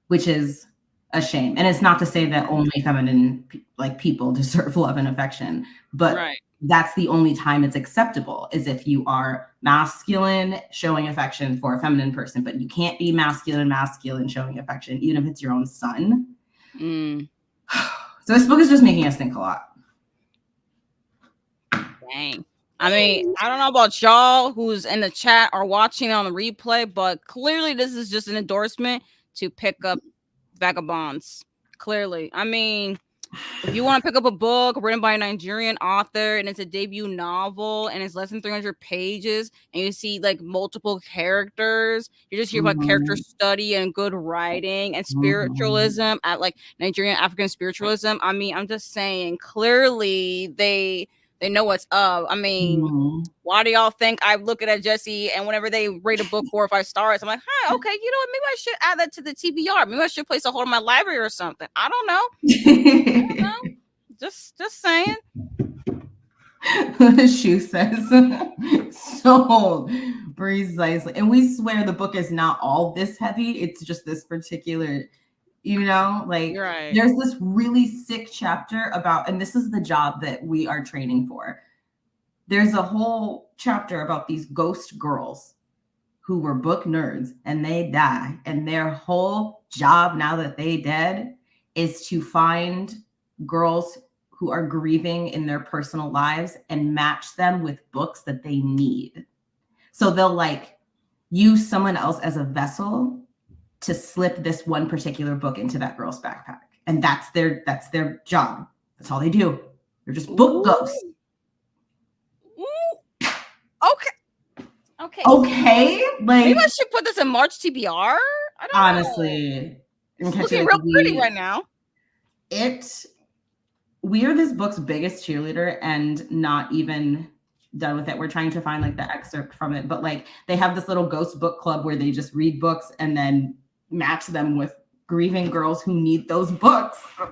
Speaker 1: which is a shame. And it's not to say that only feminine people deserve love and affection, but
Speaker 2: Right.
Speaker 1: that's the only time it's acceptable, is if you are masculine showing affection for a feminine person, but you can't be masculine showing affection, even if it's your own son.
Speaker 2: Mm.
Speaker 1: So this book is just making us think a lot.
Speaker 2: Dang. I mean, I don't know about y'all who's in the chat or watching on the replay, but clearly this is just an endorsement to pick up Vagabonds. Clearly. I mean, if you want to pick up a book written by a Nigerian author and it's a debut novel and it's less than 300 pages and you see like multiple characters, you just hear about character study and good writing and spiritualism at like Nigerian African spiritualism. I mean, I'm just saying, clearly they know what's up. I mean, why do y'all think I look at Jesse and whenever they rate a book 4 or 5 stars, I'm like, hi, okay, you know what? Maybe I should add that to the TBR. Maybe I should place a hold in my library or something. I don't know. Just saying.
Speaker 1: The shoe says so precisely. And we swear the book is not all this heavy. It's just this particular,
Speaker 2: Right.
Speaker 1: There's this really sick chapter about, and this is the job that we are training for. There's a whole chapter about these ghost girls who were book nerds and they die. And their whole job now that they dead is to find girls who are grieving in their personal lives and match them with books that they need. So they'll use someone else as a vessel to slip this one particular book into that girl's backpack. And that's their job. That's all they do. They're just book ghosts. Okay.
Speaker 2: Maybe I should put this in March TBR. I don't
Speaker 1: honestly,
Speaker 2: know. It's looking real pretty right now.
Speaker 1: We are this book's biggest cheerleader and not even done with it. We're trying to find the excerpt from it, but they have this little ghost book club where they just read books and then match them with grieving girls who need those books. I'm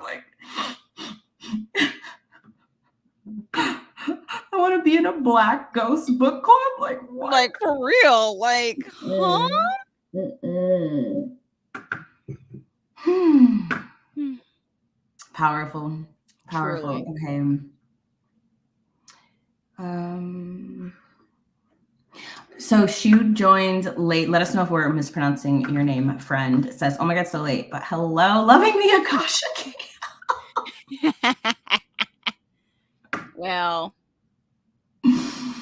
Speaker 1: I want to be in a black ghost book club. What?
Speaker 2: For real? Huh?
Speaker 1: Powerful.
Speaker 2: Truly.
Speaker 1: Okay. So Shu joined late. Let us know if we're mispronouncing your name, friend. It says, oh my God, so late. But hello, loving the Akasha King.
Speaker 2: Well,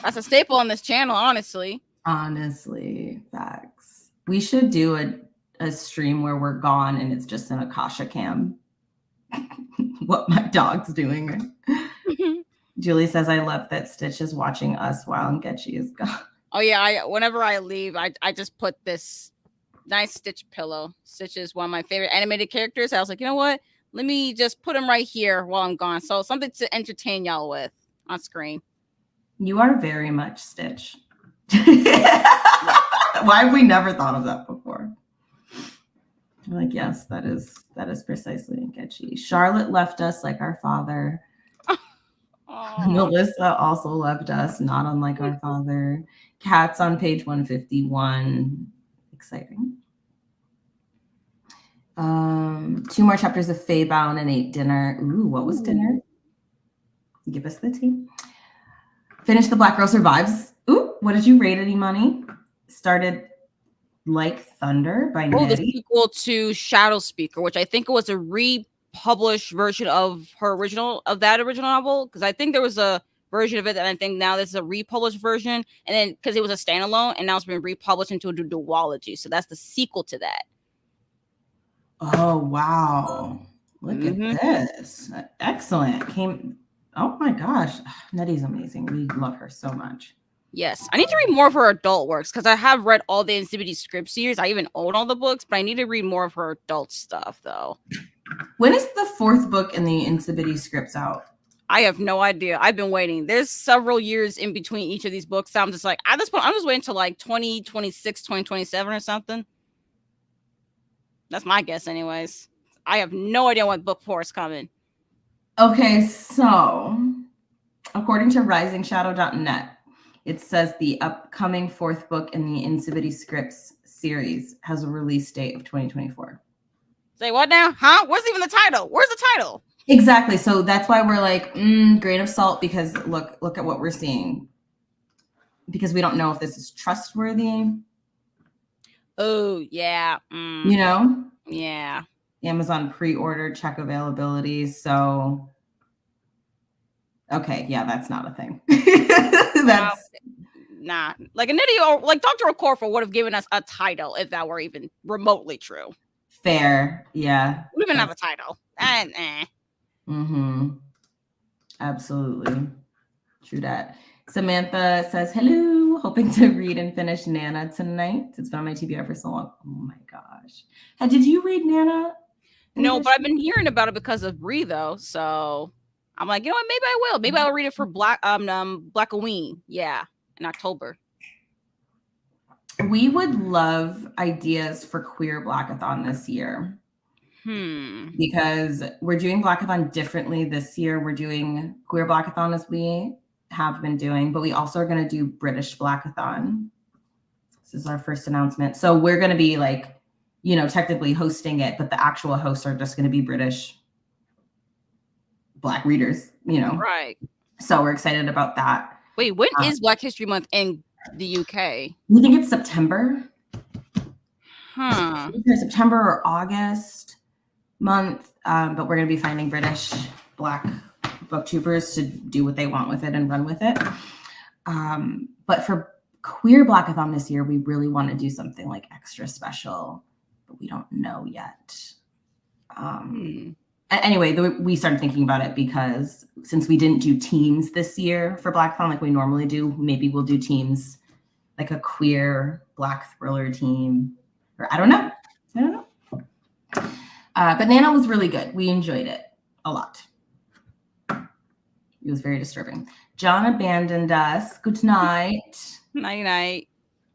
Speaker 2: that's a staple on this channel, honestly.
Speaker 1: Honestly, facts. We should do a stream where we're gone and it's just an Akasha cam. What my dog's doing. Julie says, I love that Stitch is watching us while Nkechi is gone.
Speaker 2: Oh yeah, whenever I leave, I just put this nice Stitch pillow. Stitch is one of my favorite animated characters. I was like, you know what? Let me just put him right here while I'm gone. So something to entertain y'all with on screen.
Speaker 1: You are very much Stitch. Why have we never thought of that before? I'm yes, that is precisely Nkechi. Charlotte left us like our father. Melissa also left us, not unlike our father. Cat's on page 151. Exciting. 2 more chapters of Feybound and ate dinner. Ooh, what was dinner? Give us the tea. Finished The Black Girl Survives. Ooh, what did you rate it, Imani? Started Like Thunder by Nettie.
Speaker 2: The sequel to Shadow Speaker, which I think it was a republished version of that original novel, because I think there was a version of it, and I think now this is a republished version, and then because it was a standalone, and now it's been republished into a duology, so that's the sequel to that.
Speaker 1: Oh, wow. Look at
Speaker 2: Mhm.
Speaker 1: this. Excellent. Oh my gosh. Nettie's amazing. We love her so much.
Speaker 2: Yes, I need to read more of her adult works because I have read all the Insipidity script series. I even own all the books, but I need to read more of her adult stuff though.
Speaker 1: When is the 4th book in the Insipidity scripts out?
Speaker 2: I have no idea. I've been waiting. There's several years in between each of these books. So I'm just like, at this point, I'm just waiting till like 2026, 2027 or something. That's my guess, anyways. I have no idea when book 4 is coming.
Speaker 1: Okay, so according to risingshadow.net, it says the upcoming 4th book in the Insipidity scripts series has a release date of 2024.
Speaker 2: Say what now? Huh? Where's even the title? Where's the title?
Speaker 1: Exactly. So that's why we're like, grain of salt, because look at what we're seeing. Because we don't know if this is trustworthy.
Speaker 2: Oh, yeah.
Speaker 1: You know?
Speaker 2: Yeah.
Speaker 1: Amazon pre-order, check availability. So, okay, yeah, that's not a thing. That's
Speaker 2: nah. Like a Nitty or like Dr. Okorfa would have given us a title if that were even remotely true.
Speaker 1: fair. Yeah.
Speaker 2: We don't even have a title.
Speaker 1: Mm-hmm. Absolutely. True that. Samantha says, hello, hoping to read and finish Nana tonight. It's been on my TBR for so long. Oh my gosh. Did you read Nana?
Speaker 2: No, but I've been hearing about it because of Bree though. So I'm like, you know what? Maybe I will. Maybe I'll read it for Blackoween. Yeah, in October.
Speaker 1: We would love ideas for Queer Blackathon this year. Because we're doing Blackathon differently this year. We're doing Queer Blackathon as we have been doing, but we also are going to do British Blackathon. This is our first announcement. So we're going to be like, technically hosting it, but the actual hosts are just going to be British Black readers,
Speaker 2: Right.
Speaker 1: So we're excited about that.
Speaker 2: Wait, when is Black History Month in the UK?
Speaker 1: We think it's September.
Speaker 2: Huh.
Speaker 1: Either September or August month, but we're going to be finding British Black booktubers to do what they want with it and run with it. But for Queer Blackathon this year, we really want to do something like extra special, but we don't know yet. Anyway, we started thinking about it because since we didn't do teams this year for Blackathon like we normally do, maybe we'll do teams like a queer Black thriller team, or I don't know. But Nana was really good. We enjoyed it a lot. It was very disturbing. John abandoned us. Good night.
Speaker 2: Night.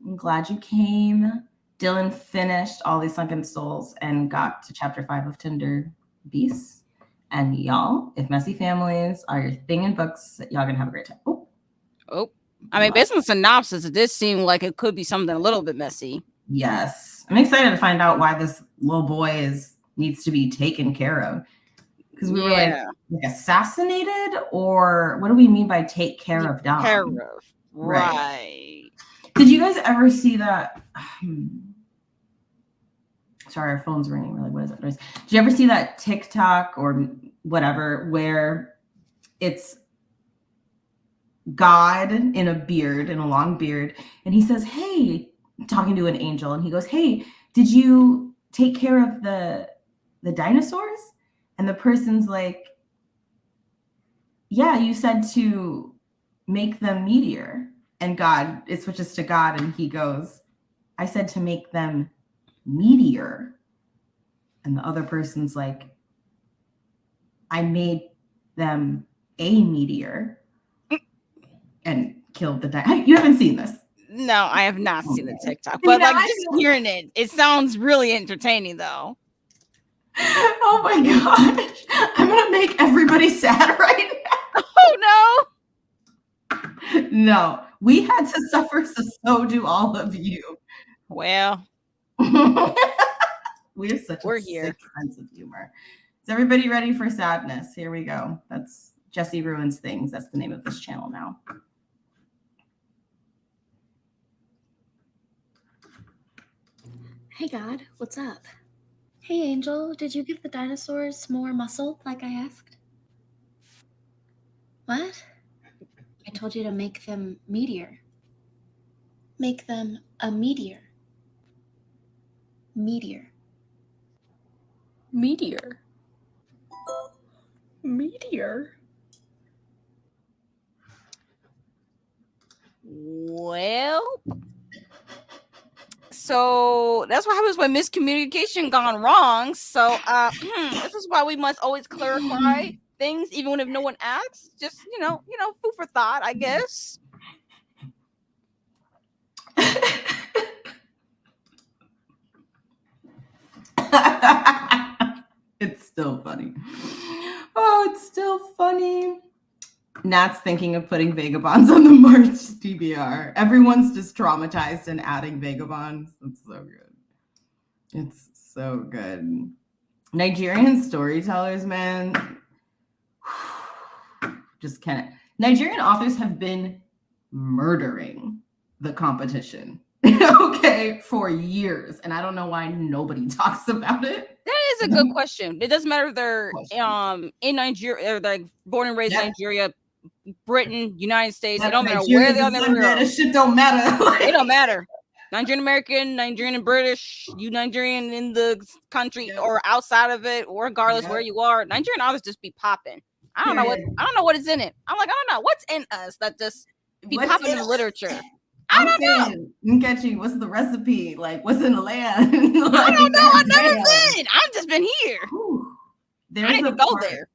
Speaker 1: I'm glad you came. Dylan finished All These Sunken Souls and got to chapter 5 of Tender Beasts. And y'all, if messy families are your thing in books, y'all gonna have a great time. Oh.
Speaker 2: I mean, based on the synopsis, it did seem like it could be something a little bit messy.
Speaker 1: Yes. I'm excited to find out why this little boy needs to be taken care of. Because we were like assassinated, or what do we mean by take care of Dom?
Speaker 2: Care of. Right.
Speaker 1: Did you guys ever see that? Sorry, our phone's ringing. Really, what is it? Did you ever see that TikTok or whatever where it's God in a beard, in a long beard, and he says, "Hey," talking to an angel, and he goes, "Hey, did you take care of the dinosaurs?" And the person's like, "Yeah, you said to make them meteor." And God, it switches to God, and he goes, "I said to make them meteor." And the other person's like, "I made them a meteor," and killed the dinosaur. You haven't seen this?
Speaker 2: No, I have not seen the TikTok, but like just hearing it sounds really entertaining though.
Speaker 1: Oh my gosh. I'm going to make everybody sad right now.
Speaker 2: Oh
Speaker 1: no. No, we had to suffer, so do all of you.
Speaker 2: Well,
Speaker 1: we have such a sick sense of humor. Is everybody ready for sadness? Here we go. That's Jesse Ruins Things. That's the name of this channel now.
Speaker 3: Hey God, what's up? Hey Angel, did you give the dinosaurs more muscle like I asked? What? I told you to make them meteor. Make them a meteor. Meteor. Meteor. Meteor.
Speaker 2: Well, so that's what happens when miscommunication gone wrong. So this is why we must always clarify things, even if no one asks. Just food for thought, I guess.
Speaker 1: It's still funny. Oh, it's still funny. Nat's thinking of putting vagabonds on the March TBR. Everyone's just traumatized and adding vagabonds. It's so good. It's so good. Nigerian storytellers, man. Just can't. Nigerian authors have been murdering the competition. Okay, for years. And I don't know why nobody talks about it.
Speaker 2: That is a good question. It doesn't matter if they're in Nigeria or they're born and raised in Nigeria, Britain, United States. It don't matter where they are.
Speaker 1: This shit don't matter.
Speaker 2: It don't matter. Nigerian American, Nigerian and British, you Nigerian in the country or outside of it, or regardless where you are, Nigerian authors just be popping. I don't know what is in it. I'm like, I don't know what's in us that just be popping in literature. I don't know.
Speaker 1: Nkechi, what's the recipe? Like, what's in the land?
Speaker 2: I don't know. I've never been. I've just been here. I need to go there.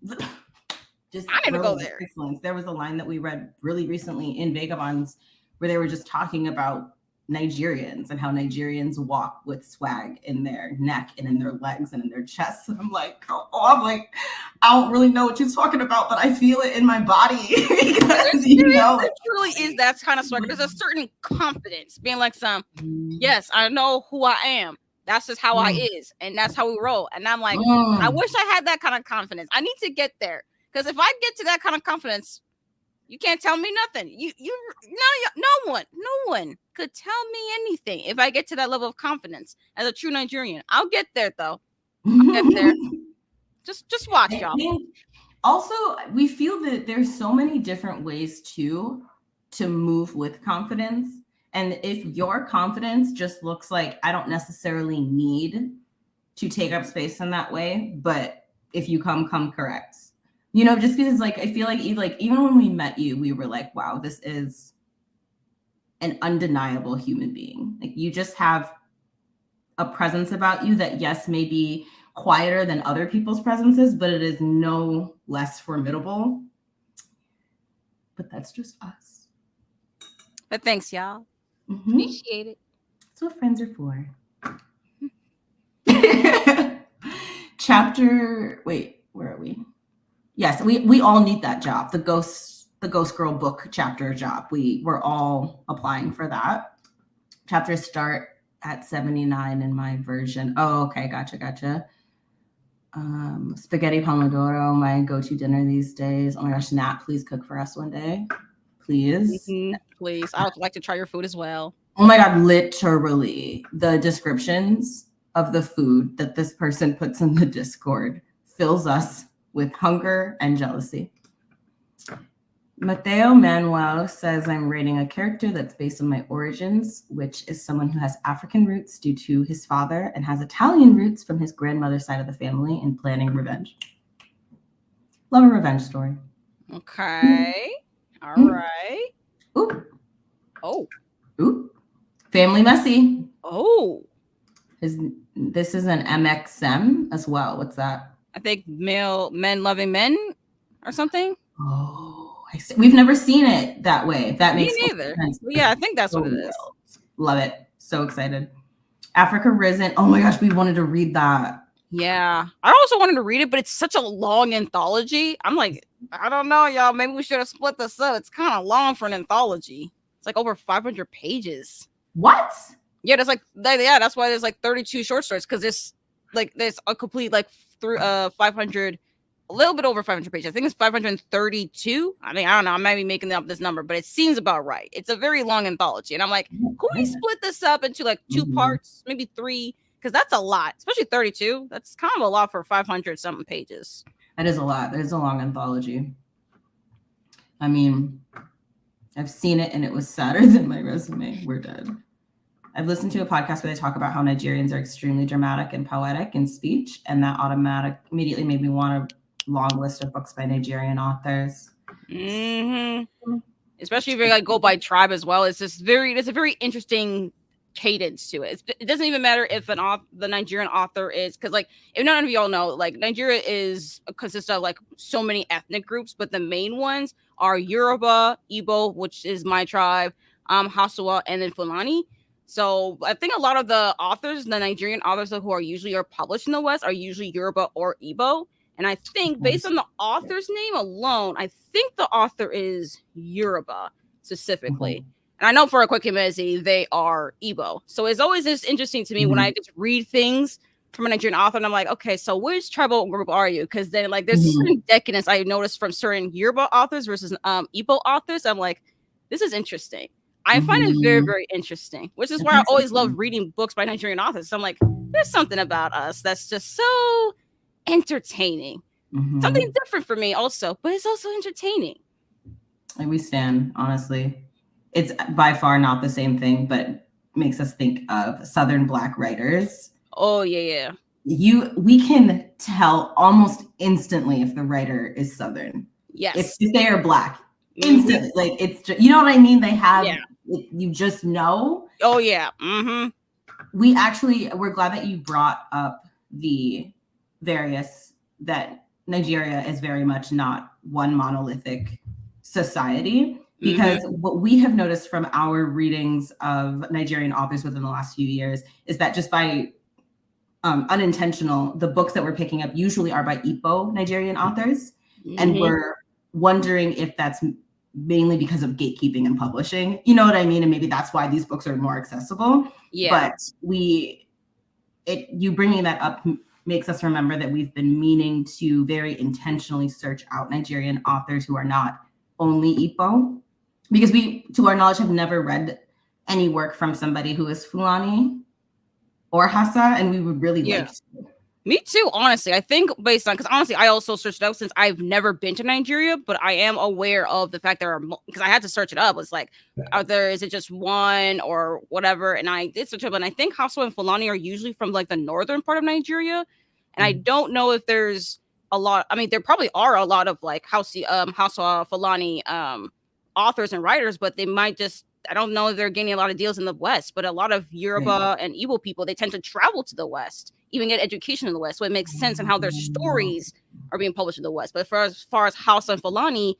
Speaker 2: I need to go there.
Speaker 1: Excellence. There was a line that we read really recently in Vagabonds where they were just talking about Nigerians and how Nigerians walk with swag in their neck and in their legs and in their chests. And I'm like, I don't really know what you're talking about, but I feel it in my body. Because,
Speaker 2: it truly is that kind of swag. There's a certain confidence being like yes, I know who I am. That's just how I is. And that's how we roll. And I'm like, I wish I had that kind of confidence. I need to get there. Because if I get to that kind of confidence, you can't tell me nothing. No one could tell me anything if I get to that level of confidence as a true Nigerian. I'll get there though. I'll get there. Just watch, y'all.
Speaker 1: Also, we feel that there's so many different ways to move with confidence. And if your confidence just looks like I don't necessarily need to take up space in that way, but if you come correct. Just because I feel like even when we met you, we were like, wow, this is an undeniable human being. Like, you just have a presence about you that, yes, may be quieter than other people's presences, but it is no less formidable. But that's just us.
Speaker 2: But thanks, y'all. Appreciate it.
Speaker 1: That's what friends are for. Where are we? Yes, we all need that job. The ghost girl book chapter job. We're all applying for that. Chapters start at 79 in my version. Oh, okay, gotcha. Spaghetti pomodoro, my go-to dinner these days. Oh my gosh, Nat, please cook for us one day. Please.
Speaker 2: Please. I would like to try your food as well.
Speaker 1: Oh my God, literally. The descriptions of the food that this person puts in the Discord fills us with hunger and jealousy. Mateo Manuel says, I'm rating a character that's based on my origins, which is someone who has African roots due to his father and has Italian roots from his grandmother's side of the family and planning revenge. Love a revenge story.
Speaker 2: Okay. All right.
Speaker 1: Ooh.
Speaker 2: Oh.
Speaker 1: Ooh. Family messy.
Speaker 2: Oh.
Speaker 1: This is an MXM as well. What's that?
Speaker 2: I think men loving men or something.
Speaker 1: Oh, I see. We've never seen it that way. That makes
Speaker 2: me neither. Yeah, I think that's what it is.
Speaker 1: Love it. So excited. Africa Risen. Oh my gosh, we wanted to read that.
Speaker 2: Yeah, I also wanted to read it, but it's such a long anthology. I'm like, I don't know, y'all. Maybe we should have split this up. It's kind of long for an anthology. It's like over 500 pages.
Speaker 1: What?
Speaker 2: Yeah, that's why there's like 32 short stories, because there's a complete through 500, a little bit over 500 pages. I think it's 532. I mean, I don't know. I might be making up this number, but it seems about right. It's a very long anthology, and I'm like, could we split this up into two parts, maybe 3? Because that's a lot, especially 32. That's kind of a lot for 500 something pages.
Speaker 1: That is a lot. That is a long anthology. I mean, I've seen it, and it was sadder than my resume. We're dead. I've listened to a podcast where they talk about how Nigerians are extremely dramatic and poetic in speech, and that immediately made me want a long list of books by Nigerian authors.
Speaker 2: Mm-hmm. Especially if you like go by tribe as well. It's a very interesting cadence to it. It doesn't even matter if the Nigerian author is, because like if none of y'all know, like Nigeria consists of like so many ethnic groups, but the main ones are Yoruba, Igbo, which is my tribe, Hausa, and then Fulani. So I think a lot of the Nigerian authors who are published in the West are usually Yoruba or Igbo. And I think based on the author's name alone, I think the author is Yoruba specifically.
Speaker 1: Mm-hmm.
Speaker 2: And I know for Akwekemezi, they are Igbo. So it's always just interesting to me when I just read things from a Nigerian author and I'm like, okay, so which tribal group are you? Because then like there's certain decadence I noticed from certain Yoruba authors versus Igbo authors. I'm like, this is interesting. I find it very, very interesting, which is why I always love reading books by Nigerian authors. So I'm like, there's something about us that's just so entertaining. Something different for me also, but it's also entertaining.
Speaker 1: And we stand, honestly. It's by far not the same thing, but makes us think of Southern Black writers.
Speaker 2: Oh, yeah.
Speaker 1: We can tell almost instantly if the writer is Southern.
Speaker 2: Yes.
Speaker 1: If they are Black, instantly. Like it's just, you know what I mean? They have, you just know.
Speaker 2: Oh, yeah.
Speaker 1: We're glad that you brought up the various, that Nigeria is very much not one monolithic society, because what we have noticed from our readings of Nigerian authors within the last few years is that just by unintentional, the books that we're picking up usually are by Igbo Nigerian authors. And we're wondering if that's mainly because of gatekeeping and publishing. You know what I mean? And maybe that's why these books are more accessible. Yeah. But you bringing that up makes us remember that we've been meaning to very intentionally search out Nigerian authors who are not only Igbo, because we, to our knowledge, have never read any work from somebody who is Fulani or Hausa, and we would really like to.
Speaker 2: Me too, honestly. I think based on, because honestly, I also searched it out since I've never been to Nigeria, but I am aware of the fact there are, because I had to search it up. It's like, is it just one or whatever? And I did search it up, and I think Hausa and Fulani are usually from like the northern part of Nigeria. And I don't know if there's a lot. I mean, there probably are a lot of like Hausa, Fulani authors and writers, but they might just, I don't know if they're getting a lot of deals in the West, but a lot of Yoruba and Igbo people, they tend to travel to the West, even get education in the West. So it makes sense in how their stories are being published in the West. But as far as Hausa and Fulani,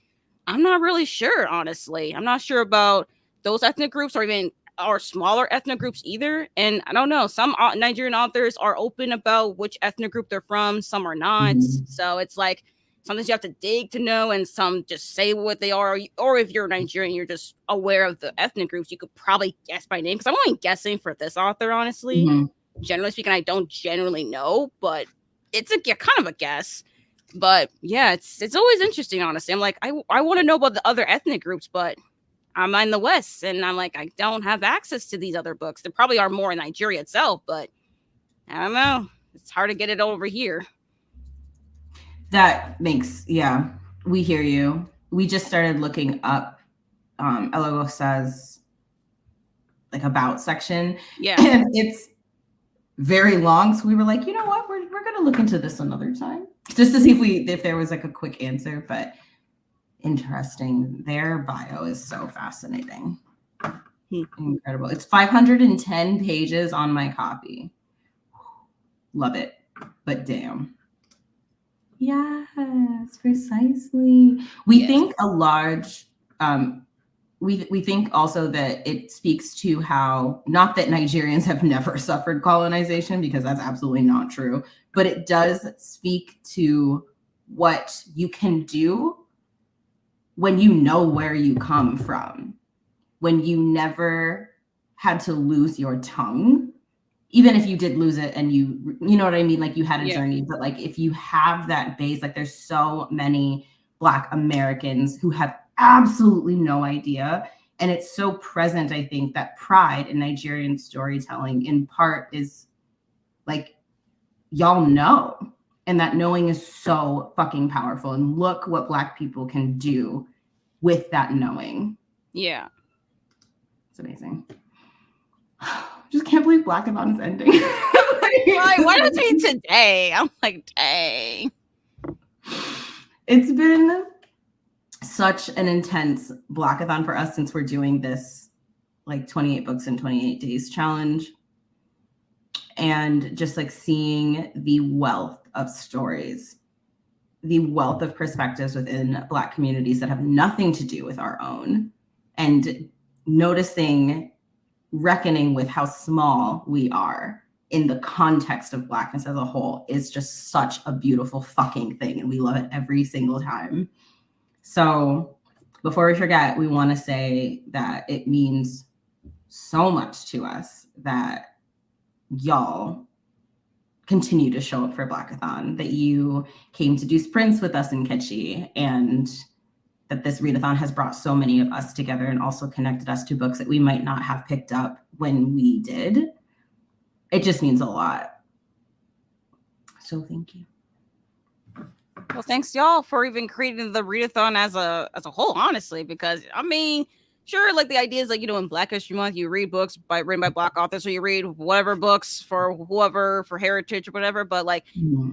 Speaker 2: I'm not really sure, honestly. I'm not sure about those ethnic groups or even our smaller ethnic groups either. And I don't know, some Nigerian authors are open about which ethnic group they're from, some are not. So it's like, sometimes you have to dig to know, and some just say what they are. Or if you're Nigerian, you're just aware of the ethnic groups, you could probably guess by name. Because I'm only guessing for this author, honestly. Generally speaking, I don't generally know, but it's kind of a guess. But yeah, it's always interesting, honestly. I'm like, I want to know about the other ethnic groups, but I'm in the West, and I'm like, I don't have access to these other books. There probably are more in Nigeria itself, but I don't know. It's hard to get it over here.
Speaker 1: That makes, we hear you. We just started looking up Elagosa's like about section. Yeah. And it's very long. So we were like, you know what? We're going to look into this another time just to see if there was like a quick answer, but interesting. Their bio is so fascinating. Incredible. It's 510 pages on my copy. Love it. But damn. Yes, precisely. We think a large, we think also that it speaks to how, not that Nigerians have never suffered colonization, because that's absolutely not true, but it does speak to what you can do when you know where you come from, when you never had to lose your tongue. Even if you did lose it and you know what I mean? Like you had a journey, but like if you have that base, like there's so many Black Americans who have absolutely no idea. And it's so present, I think, that pride in Nigerian storytelling in part is like, y'all know. And that knowing is so fucking powerful. And look what Black people can do with that knowing.
Speaker 2: Yeah.
Speaker 1: It's amazing. just can't believe Blackathon is ending.
Speaker 2: Why don't you today? I'm like, dang.
Speaker 1: It's been such an intense Blackathon for us since we're doing this like 28 books in 28 days challenge. And just like seeing the wealth of stories, the wealth of perspectives within Black communities that have nothing to do with our own, and noticing, reckoning with how small we are in the context of Blackness as a whole is just such a beautiful fucking thing. And we love it every single time. So before we forget, we want to say that it means so much to us that y'all continue to show up for Blackathon, that you came to do sprints with us in Nkechi, and that this readathon has brought so many of us together and also connected us to books that we might not have picked up when we did. It just means a lot. So thank you.
Speaker 2: Well, thanks y'all for even creating the readathon as a whole, honestly, because I mean, sure, like the idea is like, you know, in Black History Month, you read books written by Black authors, so you read whatever books for whoever, for heritage or whatever. But like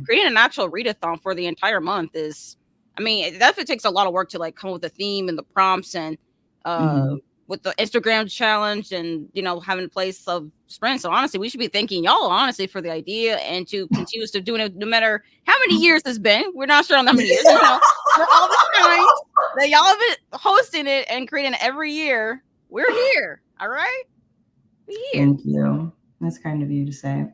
Speaker 2: creating an actual readathon for the entire month is, I mean, it definitely takes a lot of work to like come up with the theme and the prompts and with the Instagram challenge and, you know, having a place of sprints. So honestly, we should be thanking y'all honestly for the idea and to continue to doing it no matter how many years it's been. We're not sure on how many years, you know, for all the time that y'all have been hosting it and creating it every year. We're here. All right. We're here.
Speaker 1: Thank you. That's kind of you to say.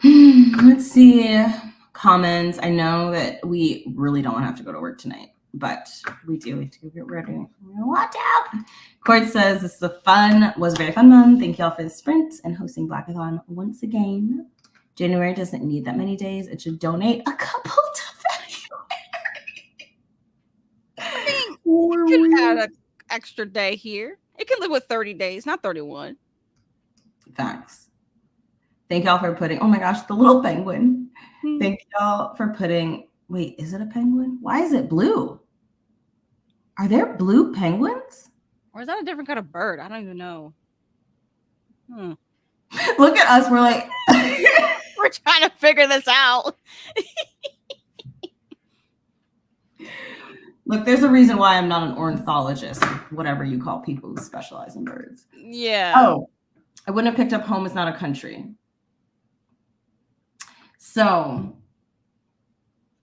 Speaker 1: Let's see. Comments. I know that we really don't have to go to work tonight, but we do have to go get ready. Watch out. Court says this was a very fun month. Thank y'all for the sprint and hosting Blackathon once again. January doesn't need that many days. It should donate a couple to February.
Speaker 2: I mean, you could add an extra day here. It can live with 30 days, not 31.
Speaker 1: Facts. Thank y'all for putting, oh my gosh, the little penguin. Thank y'all for putting, wait, is it a penguin? Why is it blue? Are there blue penguins?
Speaker 2: Or is that a different kind of bird? I don't even know.
Speaker 1: Look at us. We're like,
Speaker 2: we're trying to figure this out.
Speaker 1: Look, there's a reason why I'm not an ornithologist, or whatever you call people who specialize in birds.
Speaker 2: Yeah.
Speaker 1: Oh, I wouldn't have picked up Home is Not a Country. So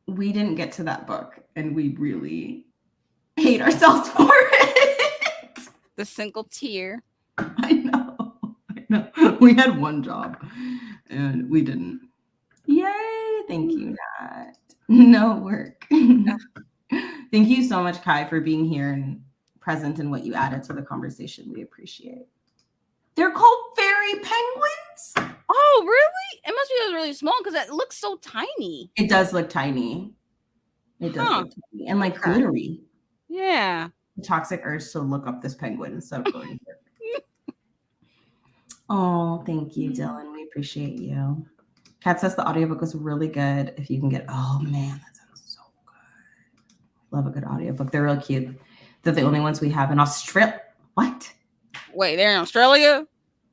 Speaker 1: we didn't get to that book, and we really hate ourselves for it.
Speaker 2: The single tear.
Speaker 1: I know. We had one job, and we didn't. Yay! Thank you, Nat. No work. Thank you so much, Kai, for being here and present and what you added to the conversation. We appreciate. They're called fairy penguins.
Speaker 2: Oh, really? It must be really small because it looks so tiny.
Speaker 1: It does look tiny. It does look tiny and like glittery.
Speaker 2: Yeah.
Speaker 1: Toxic urge to look up this penguin instead of going here. Oh, thank you, Dylan. We appreciate you. Kat says the audiobook was really good. If you can get, oh man, that sounds so good. Love a good audiobook. They're real cute. They're the only ones we have in Australia. What?
Speaker 2: Wait, they're in Australia?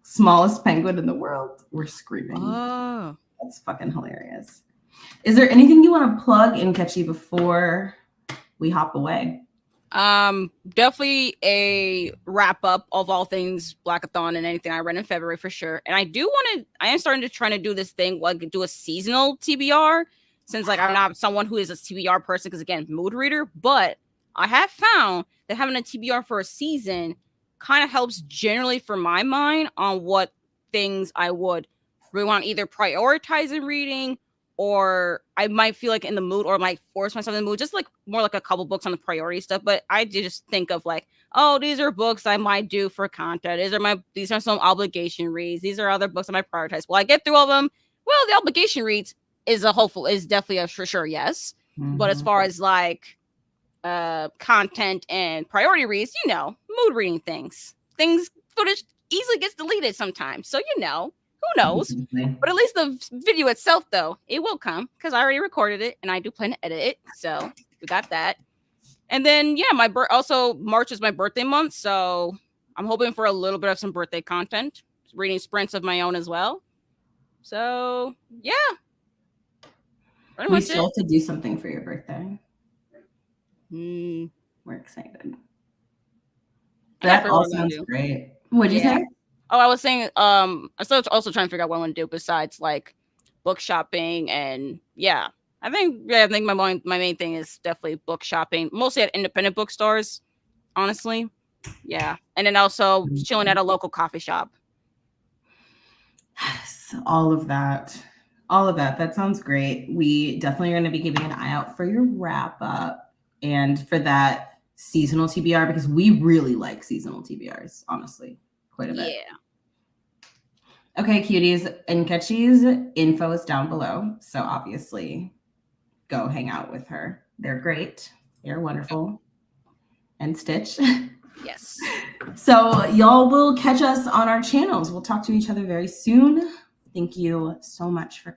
Speaker 1: Smallest penguin in the world. We're screaming.
Speaker 2: Oh.
Speaker 1: That's fucking hilarious. Is there anything you want to plug in, Nkechi, before we hop away?
Speaker 2: Definitely a wrap up of all things Blackathon and anything I read in February for sure. And I am starting to try to do this thing, like do a seasonal TBR, since like I'm not someone who is a TBR person, because again, mood reader, but I have found that having a TBR for a season kind of helps generally for my mind on what things I would really want to either prioritize in reading, or I might feel like in the mood, or might force myself in the mood, just like more like a couple books on the priority stuff. But I just think of like, oh, these are books I might do for content. These are some obligation reads. These are other books I might prioritize. Will I get through all of them? Well, the obligation reads is definitely a for sure yes. Mm-hmm. But as far as like content and priority reads, mood reading things footage easily gets deleted sometimes. So who knows? But at least the video itself, though, it will come because I already recorded it and I do plan to edit it. So we got that. And then, also March is my birthday month. So I'm hoping for a little bit of some birthday content. reading sprints of my own as well. So yeah, pretty
Speaker 1: We
Speaker 2: much
Speaker 1: still have to do something for your birthday.
Speaker 2: it.
Speaker 1: We're excited.
Speaker 2: I gotta
Speaker 1: That
Speaker 2: figure out
Speaker 1: all
Speaker 2: what I'm gonna
Speaker 1: sounds
Speaker 2: do.
Speaker 1: great. What'd you
Speaker 2: Yeah.
Speaker 1: say?
Speaker 2: Oh, I was saying, I'm still also trying to figure out what I want to do besides like book shopping and yeah. I think my main thing is definitely book shopping, mostly at independent bookstores, honestly. Yeah. And then also chilling at a local coffee shop.
Speaker 1: Yes, all of that. All of that. That sounds great. We definitely are going to be keeping an eye out for your wrap up and for that seasonal TBR because we really like seasonal TBRs, honestly, quite a bit.
Speaker 2: Yeah.
Speaker 1: Okay, cuties. Nkechi's info is down below. So obviously, go hang out with her. They're great. They're wonderful. And Stitch.
Speaker 2: Yes.
Speaker 1: So y'all will catch us on our channels. We'll talk to each other very soon. Thank you so much for